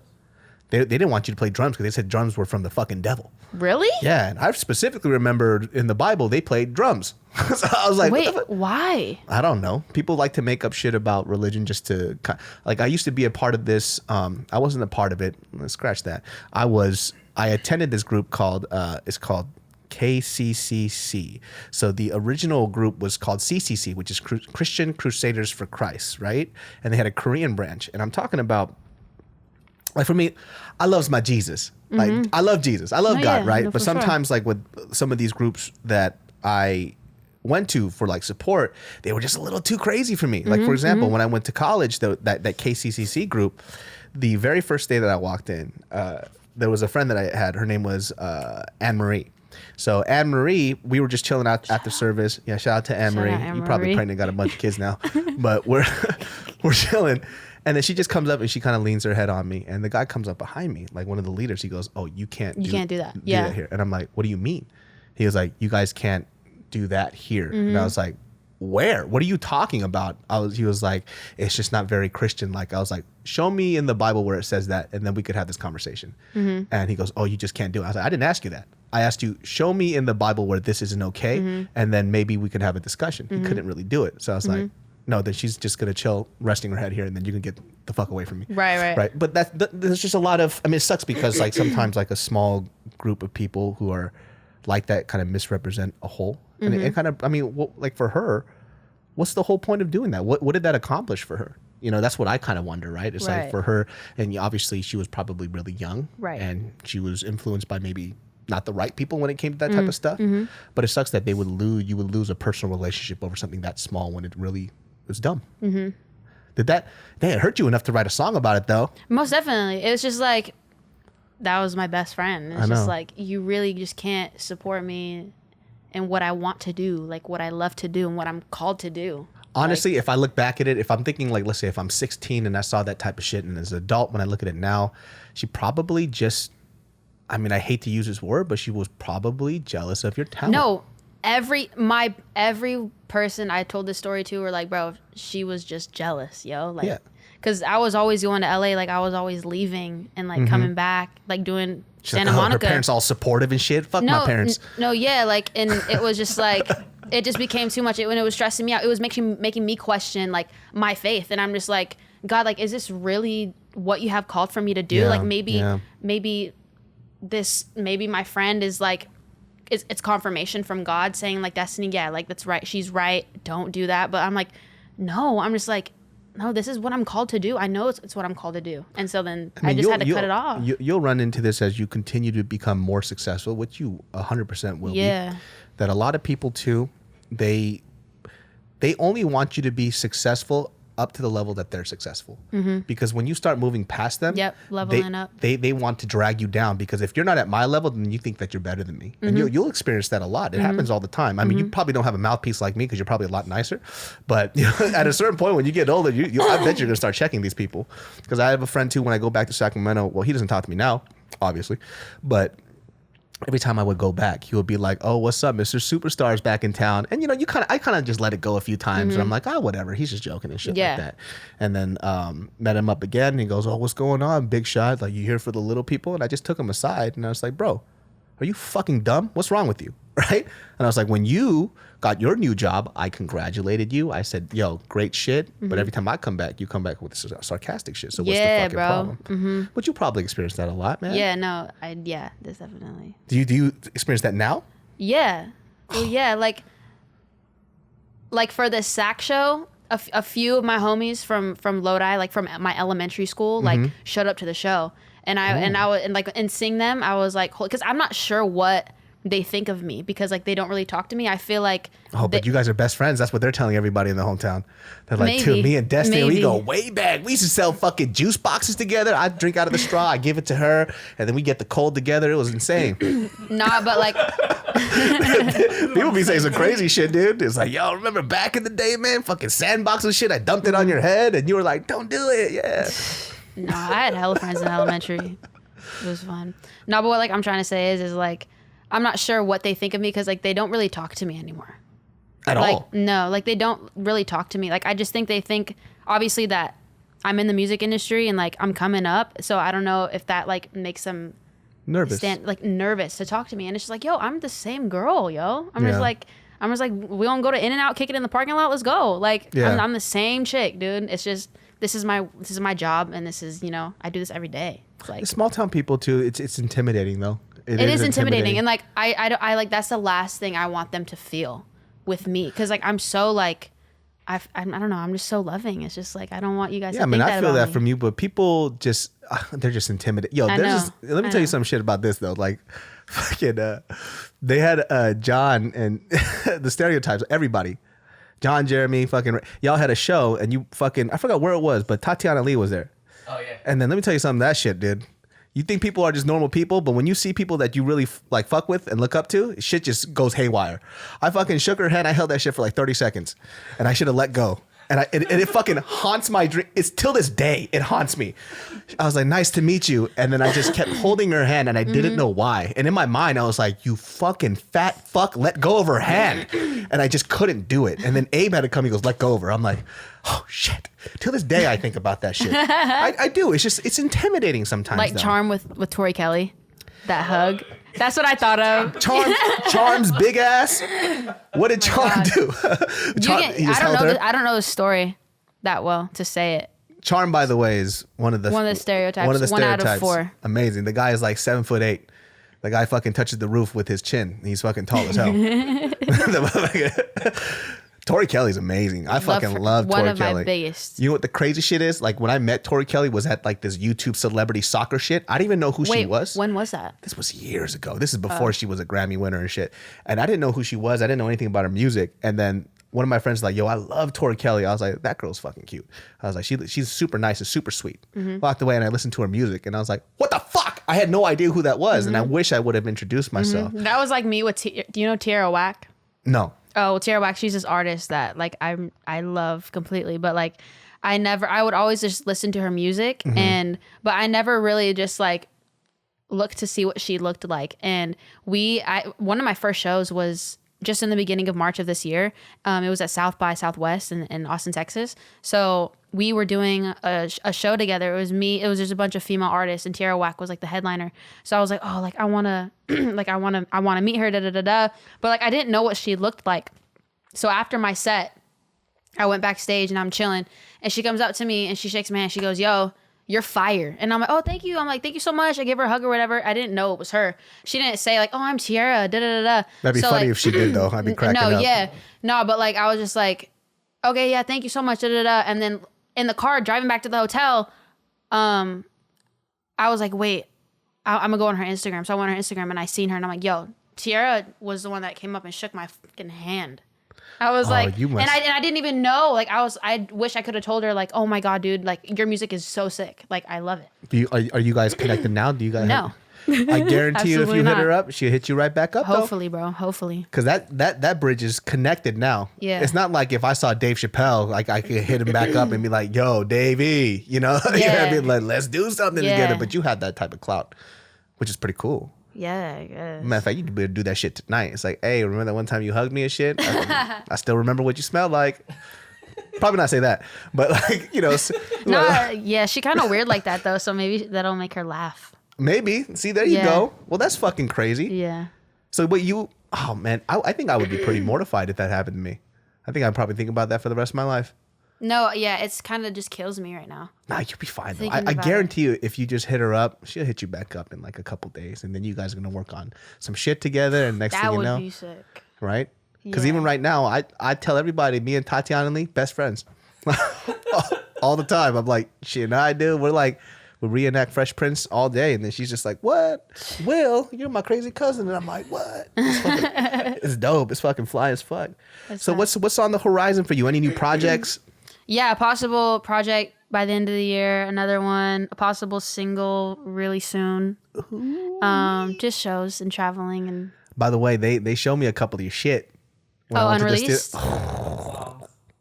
They didn't want you to play drums because they said drums were from the fucking devil. Really? Yeah, and I specifically remembered in the Bible they played drums. So I was like, wait, why? I don't know. People like to make up shit about religion just to, like, I used to be a part of this. I wasn't a part of it. Let's scratch that. I attended this group called it's called KCCC. So the original group was called CCC, which is Christian Crusaders for Christ, right? And they had a Korean branch. And I'm talking about, like, for me, I love my Jesus. Like, I love Jesus. I love God, right? But sometimes, like, with some of these groups that I went to for like support, they were just a little too crazy for me. Like, for example, when I went to college, that KCCC group, the very first day that I walked in, there was a friend that I had. Her name was Anne-Marie. So Anne-Marie, we were just chilling out after service. Yeah, shout out to Anne-Marie. You probably pregnant, got a bunch of kids now. But we're chilling. And then she just comes up and she kind of leans her head on me. And the guy comes up behind me, like one of the leaders. He goes, "Oh, you can't do that here." And I'm like, "What do you mean?" He was like, "You guys can't do that here." And I was like, "Where? What are you talking about?" He was like, "It's just not very Christian." Like, I was like, "Show me in the Bible where it says that, and then we could have this conversation." And he goes, "Oh, you just can't do it." I was like, "I didn't ask you that. I asked you, show me in the Bible where this isn't okay, and then maybe we could have a discussion." He couldn't really do it. So I was like, "No, then she's just going to chill, resting her head here, and then you can get the fuck away from me." Right. But there's just a lot of, I mean, it sucks because like sometimes like a small group of people who are like that kind of misrepresent a whole. And it kind of, I mean, like for her, what's the whole point of doing that? What did that accomplish for her? That's what I kind of wonder, right? It's like for her, and obviously she was probably really young, right? And she was influenced by maybe not the right people when it came to that type of stuff. But it sucks that you would lose a personal relationship over something that small when it really was dumb. Did it hurt you enough to write a song about it though? Most definitely. It was just like, that was my best friend. It's just like, you really just can't support me in what I want to do, like what I love to do and what I'm called to do. Honestly, if I look back at it, if I'm thinking like, let's say if I'm 16 and I saw that type of shit, and as an adult, when I look at it now, she probably just, I mean, I hate to use this word, but she was probably jealous of your talent. No, every person I told this story to were like, bro, she was just jealous, yo. Like, Yeah. Because I was always going to LA, like I was always leaving and like coming back, like doing Santa Like, Monica. Her parents all supportive and shit. Fuck my parents. Yeah, like, and it was just like, it just became too much. When it was stressing me out, it was making me question like my faith, and I'm just like, God, like, is this really what you have called for me to do? Yeah, like maybe my friend is like, it's confirmation from God saying like, Destiny, yeah, like that's right, she's right, don't do that. But I'm like, no, I'm just like, no, this is what I'm called to do. I know it's what I'm called to do. And so then I just had to cut it off. You'll run into this as you continue to become more successful, which you 100% will be. That a lot of people too, they only want you to be successful up to the level that they're successful. Because when you start moving past them, leveling up. They want to drag you down, because if you're not at my level, then you think that you're better than me. And you'll experience that a lot. It happens all the time. I mean, you probably don't have a mouthpiece like me because you're probably a lot nicer. But you know, at a certain point when you get older, I bet you're going to start checking these people. Because I have a friend too, when I go back to Sacramento, well, he doesn't talk to me now, obviously. But every time I would go back, he would be like, "Oh, what's up, Mr. Superstar's back in town." And you know, I kind of just let it go a few times. And I'm like, "Oh, whatever. He's just joking and shit like that." And then met him up again, and he goes, "Oh, what's going on, big shot? Like, you here for the little people?" And I just took him aside, and I was like, "Bro, are you fucking dumb? What's wrong with you?" Right? And I was like, "When you got your new job, I congratulated you. I said, yo, great shit. But every time I come back, you come back with sarcastic shit. So what's the fucking problem?" But you probably experience that a lot, man. Yeah, no, this definitely. Do you experience that now? Yeah. Well, yeah, like for the SAC show, a few of my homies from Lodi, like from my elementary school, like showed up to the show. And and seeing them, I was like, because I'm not sure what they think of me, because like they don't really talk to me. I feel like but you guys are best friends. That's what they're telling everybody in the hometown. They're like, "Dude, me and Destiny, we go way back. We used to sell fucking juice boxes together. I drink out of the straw, I give it to her, and then we get the cold together." It was insane. Nah, but like people be saying some crazy shit, dude. It's like, "Yo, remember back in the day, man? Fucking sandbox and shit. I dumped it on your head, and you were like, 'Don't do it.'" Yeah. No, I had hella friends in elementary. It was fun. No, but what like I'm trying to say is like, I'm not sure what they think of me, because like they don't really talk to me anymore. At all? No, like they don't really talk to me. Like I just think they think obviously that I'm in the music industry and like I'm coming up. So I don't know if that like makes them nervous to talk to me. And it's just like, yo, I'm the same girl, yo. I'm just like, we don't go to In-N-Out, kick it in the parking lot, let's go. Like I'm the same chick, dude. It's just this is my job, and this is, you know, I do this every day. It's like small town people too. It's intimidating though. It is intimidating, and like I like that's the last thing I want them to feel with me, because like I'm so like I don't know, I'm just so loving. It's just like I don't want you guys to think that about me. I feel that from you, but people just they're just intimidated. Yo, let me tell you some shit about this though. Like fucking they had John and the stereotypes, everybody. John, Jeremy, fucking y'all had a show, and you fucking, I forgot where it was, but Tatiana Lee was there. Oh yeah. And then let me tell you something, that shit, dude. You think people are just normal people, but when you see people that you really like fuck with and look up to, shit just goes haywire. I fucking shook her hand. I held that shit for like 30 seconds, and I should have let go. And it fucking haunts my dream. It's till this day, it haunts me. I was like, "Nice to meet you." And then I just kept holding her hand, and I didn't know why. And in my mind, I was like, "You fucking fat fuck, let go of her hand." And I just couldn't do it. And then Abe had to come, he goes, "Let go of her." I'm like, oh shit. Till this day, I think about that shit. I do. It's just, it's intimidating sometimes. Like though. Charm with Tori Kelly, that hug. That's what I thought of. Charm's big ass. What did Charm do? I don't know the story that well to say it. Charm, by the way, is one of the stereotypes. 1 out of 4. Amazing. The guy is like 7'8". The guy fucking touches the roof with his chin. He's fucking tall as hell. Tori Kelly's amazing. I fucking love Tori Kelly. One of my biggest. You know what the crazy shit is? Like when I met Tori Kelly was at like this YouTube celebrity soccer shit. I didn't even know who she was. When was that? This was years ago. This is before she was a Grammy winner and shit. And I didn't know who she was. I didn't know anything about her music. And then one of my friends was like, "Yo, I love Tori Kelly." I was like, "That girl's fucking cute." I was like, she's super nice and super sweet. Walked away and I listened to her music and I was like, "What the fuck?" I had no idea who that was. And I wish I would have introduced myself. That was like me with, do you know Tierra Whack? No. Oh, well, Tierra Whack, she's this artist that like I love completely, but like I would always just listen to her music but I never really just like looked to see what she looked like. And one of my first shows was just in the beginning of March of this year. It was at South by Southwest in Austin, Texas. So we were doing a show together. It was just a bunch of female artists, and Tierra Whack was like the headliner. So I was like, oh, like I wanna like I wanna meet her, But like I didn't know what she looked like. So after my set, I went backstage and I'm chilling, and she comes up to me and she shakes my hand. She goes, yo, you're fire. And I'm like, oh, thank you. I'm like, thank you so much. I give her a hug or whatever. I didn't know it was her. She didn't say like, oh, I'm Tierra, That'd be funny like, if she did though. I'd be cracking up. No, but like, I was just like, okay, yeah, thank you so much, And then in the car driving back to the hotel, I was like, wait, I'm gonna go on her Instagram. So I went on her Instagram and I seen her and I'm like, yo, Tierra was the one that came up and shook my fucking hand. I was like, and I didn't even know. Like I wish I could have told her like, oh my God, dude, like your music is so sick. Like I love it. Are you guys connected now? Do you guys? No. I guarantee you, if you hit her up, she'll hit you right back up. Hopefully, bro. Hopefully. Because that bridge is connected now. Yeah. It's not like if I saw Dave Chappelle, like I could hit him back up and be like, yo, Davey, you know? Yeah. You know what I mean? Like, let's do something together. But you had that type of clout, which is pretty cool. Yeah, I guess. Matter of fact, you could be able to do that shit tonight. It's like, hey, remember that one time you hugged me and shit? I still remember what you smelled like. Probably not say that, but like, you know. No, yeah, she kind of weird like that though, so maybe that'll make her laugh. Maybe. See, there you go. Well, that's fucking crazy. Yeah. So, but oh man, I think I would be pretty mortified if that happened to me. I think I'd probably think about that for the rest of my life. No, yeah, it's kind of just kills me right now. Nah, you'll be fine though. I guarantee you, if you just hit her up, she'll hit you back up in like a couple days, and then you guys are gonna work on some shit together. And next thing you know, that would be sick, right? Because even right now, I tell everybody, me and Tatiana Lee, best friends, all the time. I'm like, she and I do. We reenact Fresh Prince all day, and then she's just like, "What? Will, you're my crazy cousin," and I'm like, "What?" It's dope. It's fucking fly as fuck. So what's on the horizon for you? Any new projects? Yeah, a possible project by the end of the year. Another one, a possible single really soon. Just shows and traveling and. By the way, they show me a couple of your shit. Unreleased.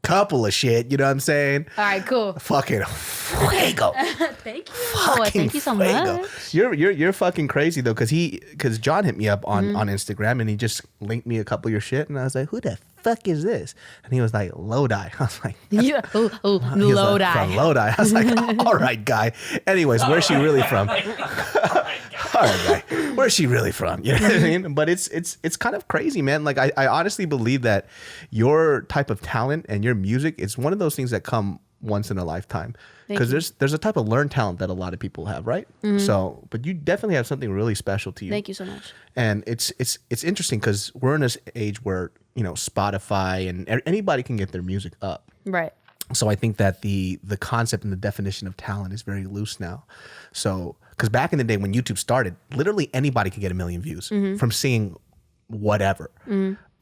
Couple of shit, you know what I'm saying? All right, cool. Fucking fuego. Thank you. Thank you so much. You're fucking crazy though, because John hit me up on Instagram and he just linked me a couple of your shit, and I was like, who the fuck is this? And he was like, Lodi. I was like, yeah, Lodi. Like, from Lodi. I was like, all right, guy. Anyways, where's she really from? All right, guy. Where's she really from? You know what I mean? But it's kind of crazy, man. Like I honestly believe that your type of talent and your music is one of those things that come once in a lifetime. Because there's a type of learned talent that a lot of people have, right? So, but you definitely have something really special to you. Thank you so much. And it's interesting because we're in this age where, you know, Spotify and anybody can get their music up. Right. So I think that the concept and the definition of talent is very loose now. So, because back in the day when YouTube started, literally anybody could get 1 million views from singing whatever.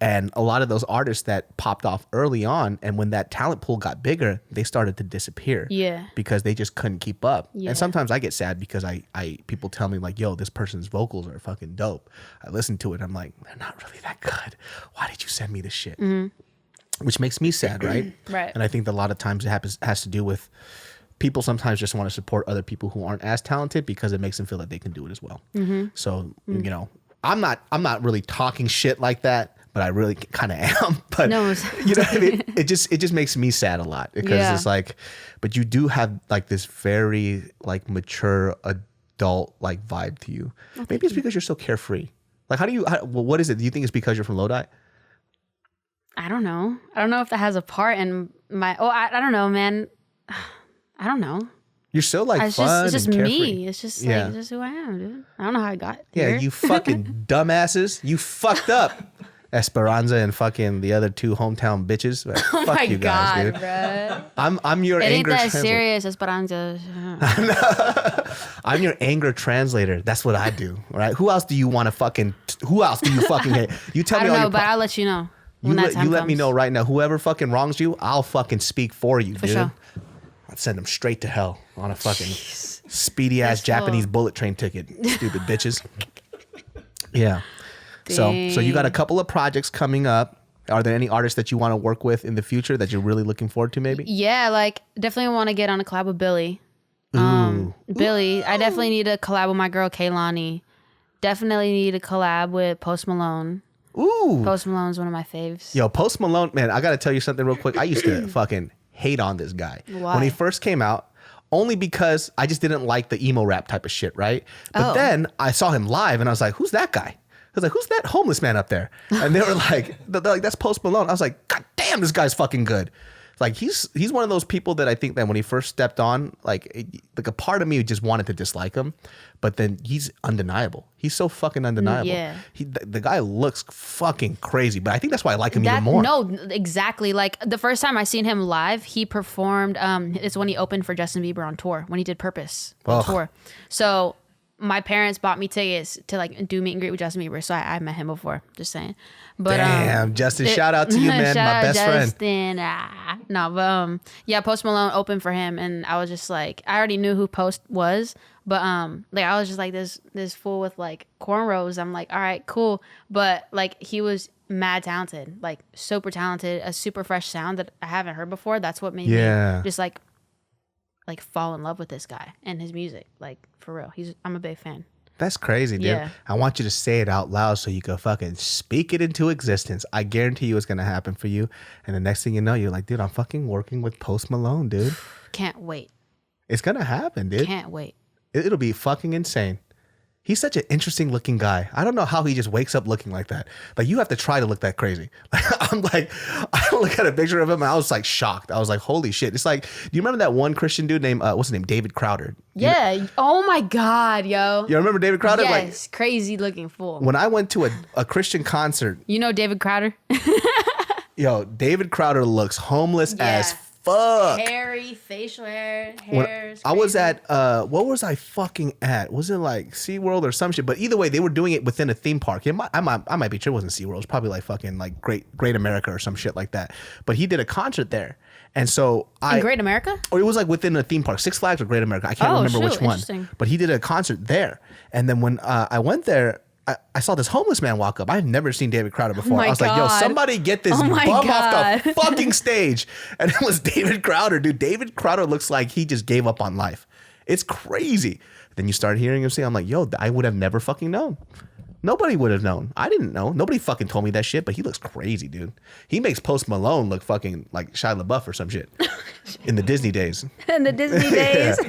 And a lot of those artists that popped off early on, and when that talent pool got bigger, they started to disappear. Yeah. Because they just couldn't keep up. Yeah. And sometimes I get sad because people tell me like, yo, this person's vocals are fucking dope. I listen to it, I'm like, they're not really that good. Why did you send me this shit? Which makes me sad, right? Right. And I think that a lot of times it has to do with people sometimes just want to support other people who aren't as talented because it makes them feel that they can do it as well. So, you know, I'm not really talking shit like that, but I really kind of am. But no, you know what I mean? It just makes me sad a lot because it's like, but you do have like this very like mature adult like vibe to you. Oh, maybe it's because you're so carefree. Like, what is it? Do you think it's because you're from Lodi? I don't know. I don't know if that has a part in my. Oh, I don't know, man. I don't know. You're so like fun. It's just and carefree. me. It's just like it's just who I am, dude. I don't know how I got here. Yeah, you fucking dumbasses. You fucked up. Esperanza and fucking the other two hometown bitches. Like, oh fuck my you guys, dude. Bro. I'm your it anger ain't that translator. serious, Esperanza. I'm your anger translator. That's what I do. Right? Who else do you want to fucking? Who else do you fucking hate? You tell me. I don't know, but I'll let you know. You let me know right now. Whoever fucking wrongs you, I'll fucking speak for you, dude. Sure. I'd send them straight to hell on a fucking speedy ass Japanese bullet train ticket. Stupid bitches. Yeah. So you got a couple of projects coming up. Are there any artists that you want to work with in the future that you're really looking forward to maybe? Yeah, like definitely want to get on a collab with Billy. Billy, I definitely need to collab with my girl Kaylani. Definitely need to collab with Post Malone. Ooh. Post Malone's one of my faves. Yo, Post Malone, man, I got to tell you something real quick. I used to fucking hate on this guy. Why? When he first came out, only because I just didn't like the emo rap type of shit, right? But then I saw him live and I was like, who's that guy? I was like, who's that homeless man up there? And they were like, that's Post Malone. I was like, God damn, this guy's fucking good. Like he's one of those people that I think that when he first stepped on, like a part of me just wanted to dislike him, but then he's undeniable. He's so fucking undeniable. Yeah. The guy looks fucking crazy, but I think that's why I like him even more. No, exactly. Like the first time I seen him live, he performed. It's when he opened for Justin Bieber on tour when he did Purpose on tour. So my parents bought me tickets to like do meet and greet with Justin Bieber. So I met him before. Just saying. But damn, Justin, shout out to you, man, my best friend. No, but yeah, Post Malone opened for him, and I was just like, I already knew who Post was, but like I was just like this fool with like cornrows. I'm like, all right, cool, but like he was mad talented, like super talented, a super fresh sound that I haven't heard before. That's what made me just like fall in love with this guy and his music. Like for real, I'm a big fan. That's crazy, dude. Yeah. I want you to say it out loud so you can fucking speak it into existence. I guarantee you it's going to happen for you. And the next thing you know, you're like, dude, I'm fucking working with Post Malone, dude. Can't wait. It's going to happen, dude. Can't wait. It'll be fucking insane. He's such an interesting looking guy. I don't know how he just wakes up looking like that. Like you have to try to look that crazy. I'm like, I look at a picture of him and I was like shocked. I was like, holy shit. It's like, do you remember that one Christian dude named, what's his name? David Crowder. Yeah. Oh my God, yo. You remember David Crowder? Yes. Like, crazy looking fool. When I went to a Christian concert. You know David Crowder? Yo, David Crowder looks homeless as fuck. Hairy, facial hair. I was at, what was I fucking at? Was it like SeaWorld or some shit? But either way, they were doing it within a theme park. I might be sure it wasn't SeaWorld. It was probably like fucking like Great America or some shit like that. But he did a concert there. And so in Great America? Or it was like within a theme park. Six Flags or Great America. I can't remember which one. But he did a concert there. And then when I went there, I saw this homeless man walk up. I've never seen David Crowder before. I was like, yo, somebody get this bum off the fucking stage. And it was David Crowder, dude. David Crowder looks like he just gave up on life. It's crazy. Then you start hearing him say, I'm like, yo, I would have never fucking known. Nobody would have known. I didn't know. Nobody fucking told me that shit, but he looks crazy, dude. He makes Post Malone look fucking like Shia LaBeouf or some shit in the Disney days. In the Disney days.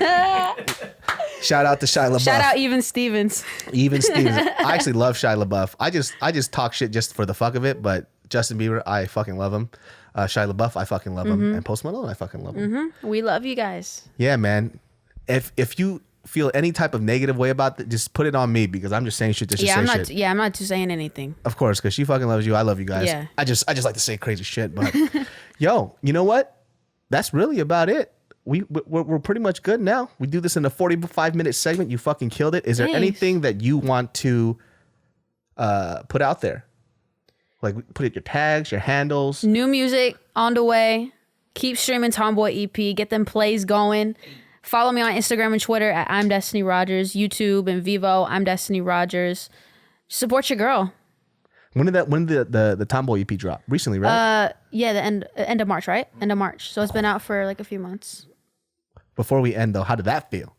Shout out to Shia LaBeouf. Shout out Even Stevens. Even Stevens. I actually love Shia LaBeouf. I just talk shit just for the fuck of it, but Justin Bieber, I fucking love him. Shia LaBeouf, I fucking love him. And Post Malone, I fucking love him. We love you guys. Yeah, man. If you feel any type of negative way about that, just put it on me because I'm just saying shit just to say shit. I'm not saying anything. Of course, because she fucking loves you. I love you guys. Yeah. I just like to say crazy shit. But yo, you know what? That's really about it. We're pretty much good now. We do this in a 45-minute segment. You fucking killed it. Is there anything that you want to put out there? Like put it your tags, your handles. New music on the way. Keep streaming Tomboy EP. Get them plays going. Follow me on Instagram and Twitter at I'm Destiny Rogers. YouTube and Vivo, I'm Destiny Rogers. Support your girl. When did the Tomboy EP drop? Recently, right? Yeah, the end of March, right? End of March. So it's been out for like a few months. Before we end though, how did that feel?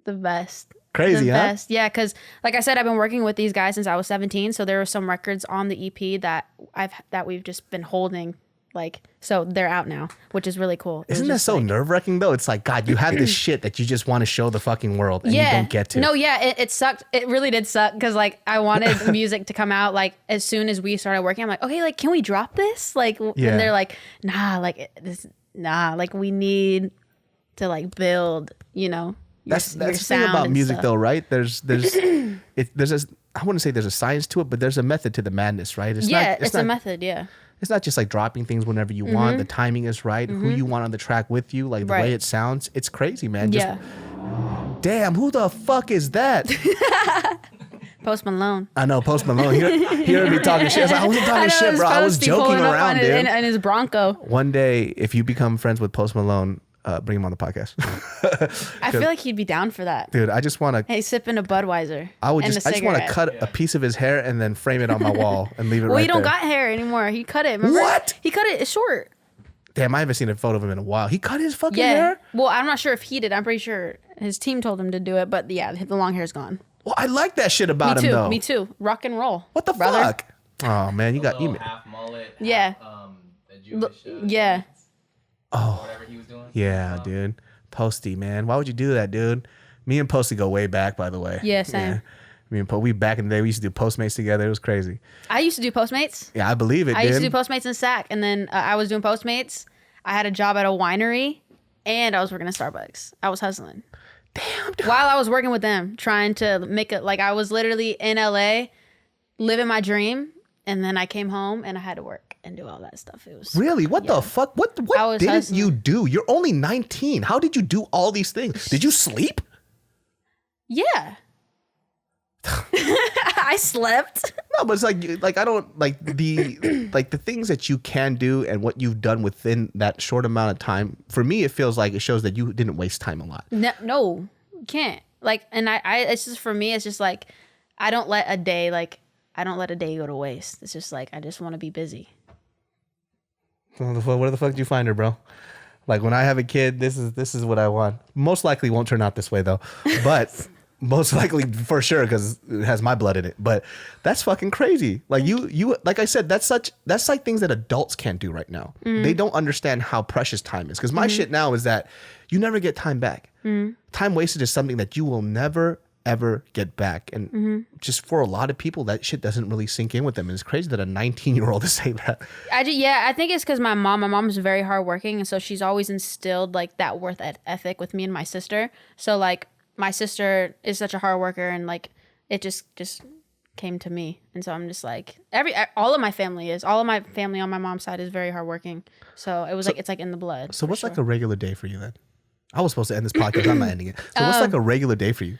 The best. Crazy, the huh? Best. Yeah, because like I said, I've been working with these guys since I was 17. So there were some records on the EP that we've just been holding. Like, so they're out now, which is really cool. Isn't that so nerve-wracking though? It's like, God, you have this shit that you just want to show the fucking world and you don't get to. No, yeah, it sucked. It really did suck because like I wanted music to come out like as soon as we started working. I'm like, okay, like can we drop this? Like, and they're like, nah, like we need to like build, you know. That's the thing about music though, right? There's I wouldn't say there's a science to it, but there's a method to the madness, right? It's a method, yeah. It's not just like dropping things whenever you want. The timing is right. Who you want on the track with you, like the way it sounds. It's crazy, man. Damn, who the fuck is that? Post Malone. I know, Post Malone. He heard me talking shit. I wasn't talking shit, bro. I was joking around, dude. And his Bronco. One day, if you become friends with Post Malone, bring him on the podcast. I feel like he'd be down for that. Dude, I just want to. Hey, sipping a Budweiser. I just want to cut a piece of his hair and then frame it on my wall and leave it right there. Well, he don't got hair anymore. He cut it. Remember? What? He cut it short. Damn, I haven't seen a photo of him in a while. He cut his fucking hair? Well, I'm not sure if he did. I'm pretty sure his team told him to do it. But yeah, the long hair's gone. Well, I like that shit about him, though. Me too. Rock and roll. What the brother. fuck? Oh, man, you got... half mullet, yeah. half, the Jewish, yeah. Oh. whatever he was doing. Yeah, dude. Posty, man. Why would you do that, dude? Me and Posty go way back, by the way. Yeah, same. Yeah. Me and we back in the day, we used to do Postmates together. It was crazy. I used to do Postmates. Yeah, I believe it, I used to do Postmates in SAC. And then I was doing Postmates. I had a job at a winery. And I was working at Starbucks. I was hustling. Damn, dude. While I was working with them, trying to make it, like I was literally in LA, living my dream. And then I came home and I had to work and do all that stuff. It was really what the fuck? What didn't hustling. You do? You're only 19. How did you do all these things? Did you sleep? Yeah. I slept. No, but it's like I don't like the things that you can do and what you've done within that short amount of time. For me, it feels like it shows that you didn't waste time a lot. No, you can't. Like, and I it's just, for me, it's just like I don't let a day go to waste. It's just like I just want to be busy. Where the fuck did you find her, bro? Like, when I have a kid, this is what I want. Most likely won't turn out this way though, but most likely for sure because it has my blood in it. But that's fucking crazy. Like you like I said, that's like things that adults can't do right now. Mm-hmm. They don't understand how precious time is. Because my shit now is that you never get time back. Mm-hmm. Time wasted is something that you will never ever get back. And just for a lot of people, that shit doesn't really sink in with them. And it's crazy that a 19-year-old is saying that. I think it's because my mom's very hardworking. And so she's always instilled like that work ethic with me and my sister. So like my sister is such a hard worker and like it just came to me. And so I'm just like all of my family on my mom's side is very hardworking. So it was like, it's like in the blood. So what's like a regular day for you then? I was supposed to end this podcast. I'm not ending it. So what's like a regular day for you?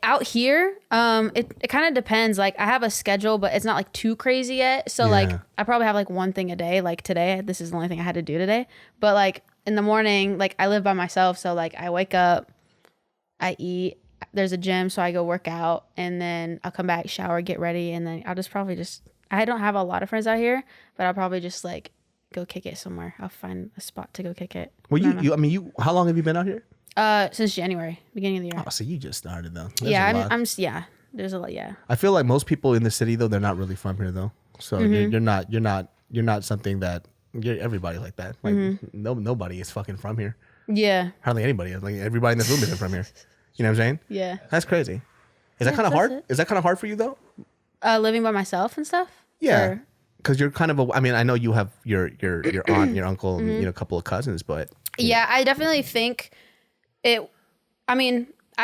Out here, it kind of depends. Like I have a schedule, but it's not like too crazy yet. So like I probably have like one thing a day. Like today, this is the only thing I had to do today. But like in the morning, like I live by myself. So like I wake up, I eat, there's a gym. So I go work out and then I'll come back, shower, get ready. And then I'll just probably I don't have a lot of friends out here, but I'll probably just like go kick it somewhere. I'll find a spot to go kick it. Well, how long have you been out here? Since January, beginning of the year. Oh, so you just started though. There's a lot. Yeah. I feel like most people in the city though, they're not really from here though. So you're not something that everybody like that. Like nobody is fucking from here. Yeah. Hardly anybody is. Like everybody in this room isn't from here. You know what I'm saying? Yeah. That's crazy. Is that kind of hard? Is that kind of hard for you though? Living by myself and stuff. Yeah. Because you're kind of I know you have your aunt, your uncle, and a couple of cousins, but yeah, I definitely think I've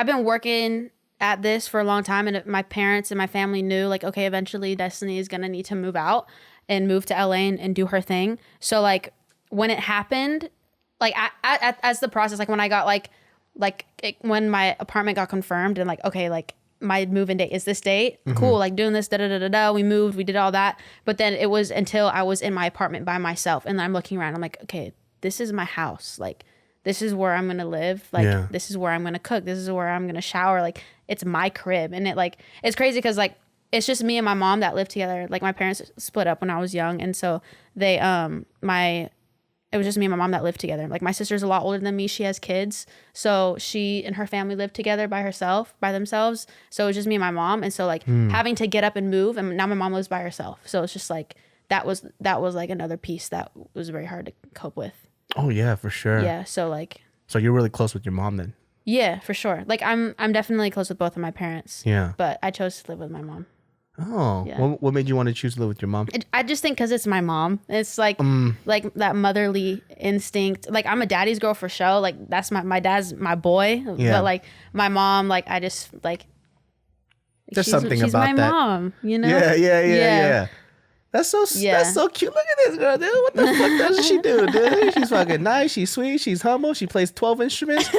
been working at this for a long time, and my parents and my family knew like, okay, eventually Destiny is gonna need to move out and move to LA and do her thing. So like when it happened, like as the process, like when I got when my apartment got confirmed and like, okay, like my move-in date is this date. Cool, like doing this, we moved, we did all that. But then it was until I was in my apartment by myself and I'm looking around, I'm like, okay, this is my house. Like this is where I'm gonna live. Like this is where I'm gonna cook. This is where I'm gonna shower. Like it's my crib. And it's crazy because like it's just me and my mom that live together. Like my parents split up when I was young, and so they it was just me and my mom that lived together. Like my sister's a lot older than me. She has kids. So she and her family lived together by themselves. So it was just me and my mom. And so like having to get up and move, and now my mom lives by herself. So it's just like that was like another piece that was very hard to cope with. Oh yeah, for sure. Yeah. So you're really close with your mom then? Yeah, for sure. Like I'm definitely close with both of my parents. Yeah. But I chose to live with my mom. Oh, yeah. What made you want to choose to live with your mom? I just think because it's my mom. It's like that motherly instinct. Like I'm a daddy's girl for sure. Like that's my dad's my boy. Yeah. But like my mom, like I just like. There's something she's about my that. Mom, you know. Yeah. That's so cute. Look at this girl, dude. What the fuck does she do, dude? She's fucking nice. She's sweet. She's humble. She plays 12 instruments.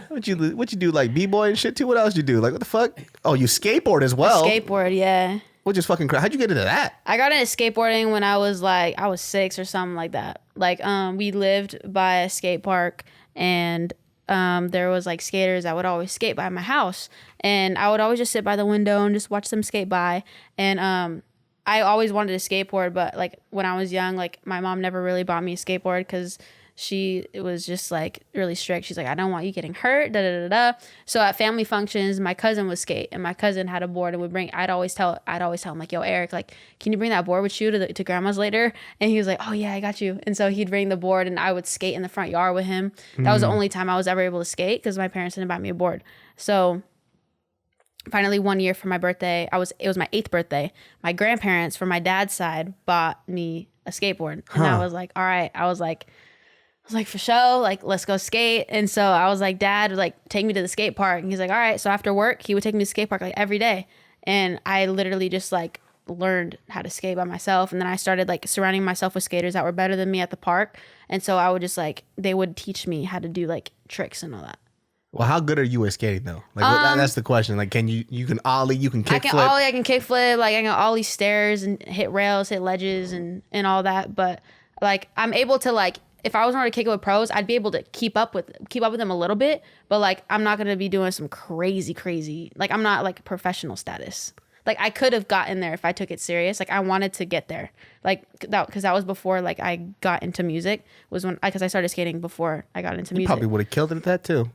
What you do, like b-boy and shit too? What else you do? Like what the fuck? Oh, you skateboard as well. Skateboard, yeah. Which is fucking crazy. How'd you get into that? I got into skateboarding when I was 6 or something like that. Like, we lived by a skate park, and there was like skaters that would always skate by my house, and I would always just sit by the window and just watch them skate by. And I always wanted a skateboard, but like when I was young, like my mom never really bought me a skateboard because she was just like really strict. She's like, I don't want you getting hurt, da da da da. So at family functions, my cousin would skate, and my cousin had a board and would bring. I'd always tell him like, yo, Eric, like, can you bring that board with you to grandma's later? And he was like, oh yeah, I got you. And so he'd bring the board, and I would skate in the front yard with him. That was the only time I was ever able to skate because my parents didn't buy me a board. So finally, one year for my birthday, it was my 8th birthday. My grandparents from my dad's side bought me a skateboard, and I was like, all right. I was like, for sure, like, let's go skate. And so I was like, Dad, like, take me to the skate park. And he's like, all right. So after work, he would take me to the skate park like every day. And I literally just like learned how to skate by myself. And then I started like surrounding myself with skaters that were better than me at the park. And so I would just like, they would teach me how to do like tricks and all that. Well, how good are you at skating though? Like that's the question. Like, can you can ollie, you can kickflip? I can ollie, I can kickflip, like I can ollie stairs and hit rails, hit ledges and all that. But like I'm able to like, if I was going to kick it with pros, I'd be able to keep up with them a little bit, but like I'm not going to be doing some crazy, like I'm not like professional status. Like I could have gotten there if I took it serious. Like I wanted to get there, like that, because that was before like I got into music. Was when because I started skating before I got into music. You probably would have killed it at that too.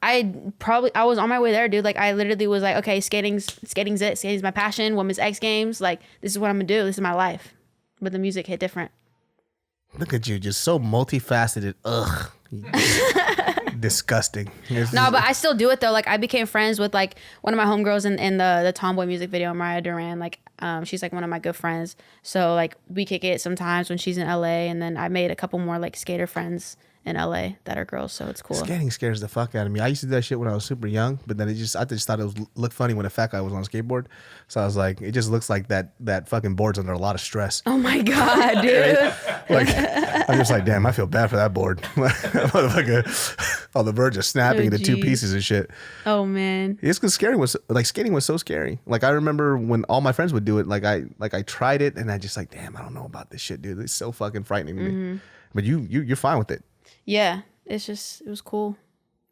I was on my way there, dude. Like I literally was like, okay, skating's it. Skating's my passion. Women's X Games, like this is what I'm gonna do. This is my life. But the music hit different. Look at you, just so multifaceted. Ugh. Disgusting. No, but I still do it though. Like I became friends with like one of my homegirls in the Tomboy music video, Mariah Duran. Like she's like one of my good friends. So like we kick it sometimes when she's in LA, and then I made a couple more like skater friends in LA that are girls, so it's cool. Skating scares the fuck out of me. I used to do that shit when I was super young, but then I just thought it looked funny when a fat guy was on a skateboard. So I was like, it just looks like that fucking board's under a lot of stress. Oh my god, dude. Like I'm just like, damn, I feel bad for that board. Motherfucker, on the verge of snapping into two pieces and shit. Oh man. It's because skating was so scary. Like I remember when all my friends would do it, like I tried it and I just like, damn, I don't know about this shit, dude. It's so fucking frightening to me. But you're fine with it. Yeah, it was cool.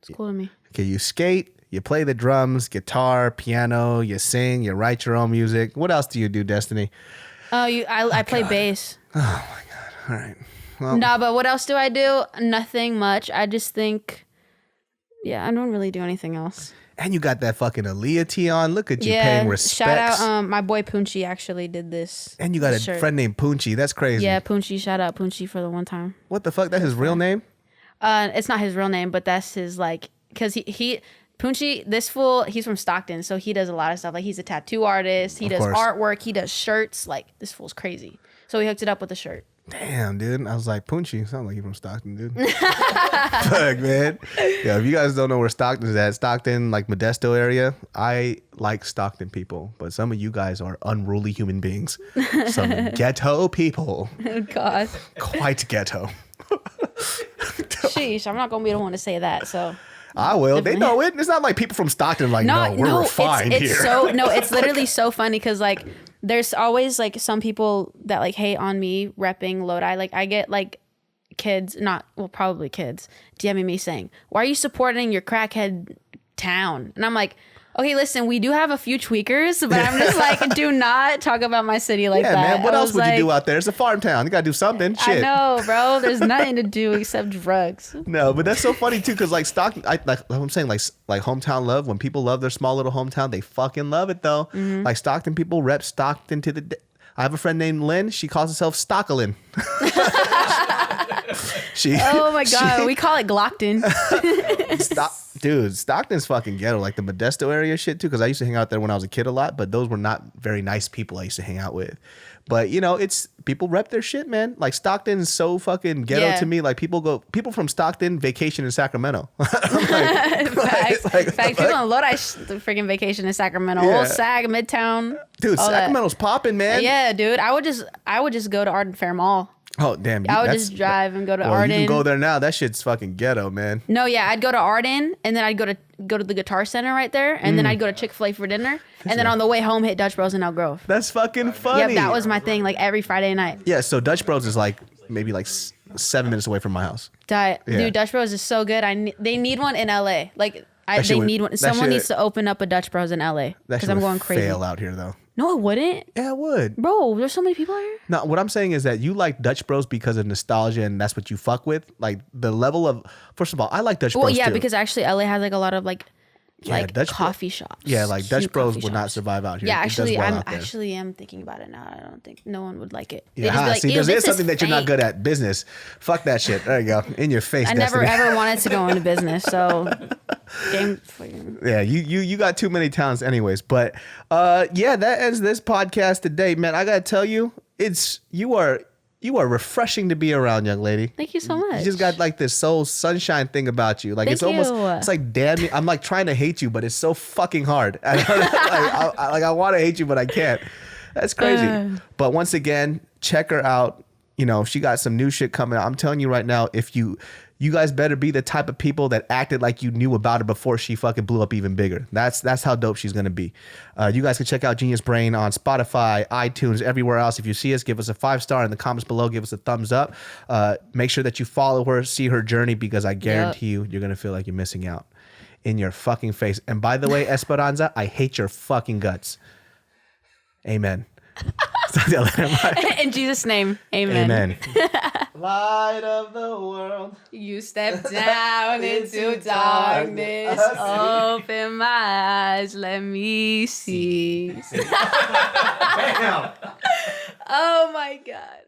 It's cool to me. Okay, you skate, you play the drums, guitar, piano, you sing, you write your own music. What else do you do, Destiny? I play bass. Oh my god! All right. Well, no, but what else do I do? Nothing much. I just think, yeah, I don't really do anything else. And you got that fucking Aaliyah tee on. Look at you paying respects. Shout out, my boy Punchy actually did this. And you got a friend named Punchy. That's crazy. Yeah, Punchy. Shout out Punchy for the one time. What the fuck? That's his real name? It's not his real name, but that's his like, cause he Punchy, this fool, he's from Stockton, so he does a lot of stuff. Like he's a tattoo artist. He does artwork. He does shirts. Like this fool's crazy. So he hooked it up with a shirt. Damn, dude. I was like, Punchy, sound like you from Stockton, dude. Fuck, man. Yeah, if you guys don't know where Stockton is at, Stockton, like Modesto area, I like Stockton people, but some of you guys are unruly human beings. Some ghetto people. Oh, God. Quite ghetto. Sheesh, I'm not going to be the one to say that, so... I will. They know it. It's not like people from Stockton like, no, we're refined it's here. It's literally so funny because like there's always like some people that like hate on me repping Lodi. Like I get like probably kids DMing me saying, why are you supporting your crackhead town? And I'm like, okay, listen, we do have a few tweakers, but I'm just like, do not talk about my city like that. Yeah, man, what else would you do out there? It's a farm town. You got to do something. Shit. I know, bro. There's nothing to do except drugs. No, but that's so funny, too, because like Stockton, I'm saying, like hometown love, when people love their small little hometown, they fucking love it, though. Mm-hmm. Like Stockton people rep Stockton to the... I have a friend named Lynn. She calls herself Stockalin. Oh my God. We call it Glockton. Dude, Stockton's fucking ghetto. Like the Modesto area shit too. Because I used to hang out there when I was a kid a lot. But those were not very nice people I used to hang out with. But you know, it's people rep their shit, man. Like Stockton's so fucking ghetto to me. Like people from Stockton vacation in Sacramento. Facts. People in Lodi freaking vacation in Sacramento. Old Sag, Midtown. Dude, Sacramento's popping, man. Yeah, dude. I would just go to Arden Fair Mall. Oh, damn. I would just drive and go to Arden. You can go there now. That shit's fucking ghetto, man. No, yeah. I'd go to Arden, and then I'd go to the Guitar Center right there, and then I'd go to Chick-fil-A for dinner, and then on the way home, hit Dutch Bros in Elk Grove. That's fucking funny. Yep, that was my thing, like every Friday night. Yeah, so Dutch Bros is like maybe like 7 minutes away from my house. Dude, Dutch Bros is so good. They need one in LA. Like they need one. Someone needs to open up a Dutch Bros in LA because I'm going crazy. Fail out here though. No, it wouldn't. Yeah, it would. Bro, there's so many people out here. No, what I'm saying is that you like Dutch Bros because of nostalgia and that's what you fuck with. Like the level of, first of all, I like Dutch Bros too. Because actually LA has like a lot of like Dutch coffee shops. Yeah, like Dutch Bros would not survive out here. Yeah, actually, I actually am thinking about it now. I don't think no one would like it. Yeah, see, there's something that you're not good at. Business. Fuck that shit. There you go. In your face. I never ever wanted to go into business, so yeah, you got too many talents anyways. But yeah, that ends this podcast today, man. I gotta tell you, you are refreshing to be around, young lady. Thank you so much. You just got like this soul sunshine thing about you. Like it's like damn. I'm like trying to hate you, but it's so fucking hard. I want to hate you, but I can't. That's crazy. But once again, check her out. You know, she got some new shit coming out. I'm telling you right now, if you guys better be the type of people that acted like you knew about her before she fucking blew up even bigger. That's how dope she's gonna be. You guys can check out Genius Brain on Spotify, iTunes, everywhere else. If you see us, give us a 5-star in the comments below. Give us a thumbs up. Make sure that you follow her, see her journey, because I guarantee you're gonna feel like you're missing out in your fucking face. And by the way, Esperanza, I hate your fucking guts. Amen. In Jesus' name, amen. Amen. Light of the world. You step down into darkness. Open my eyes, let me see. Damn. Oh my God.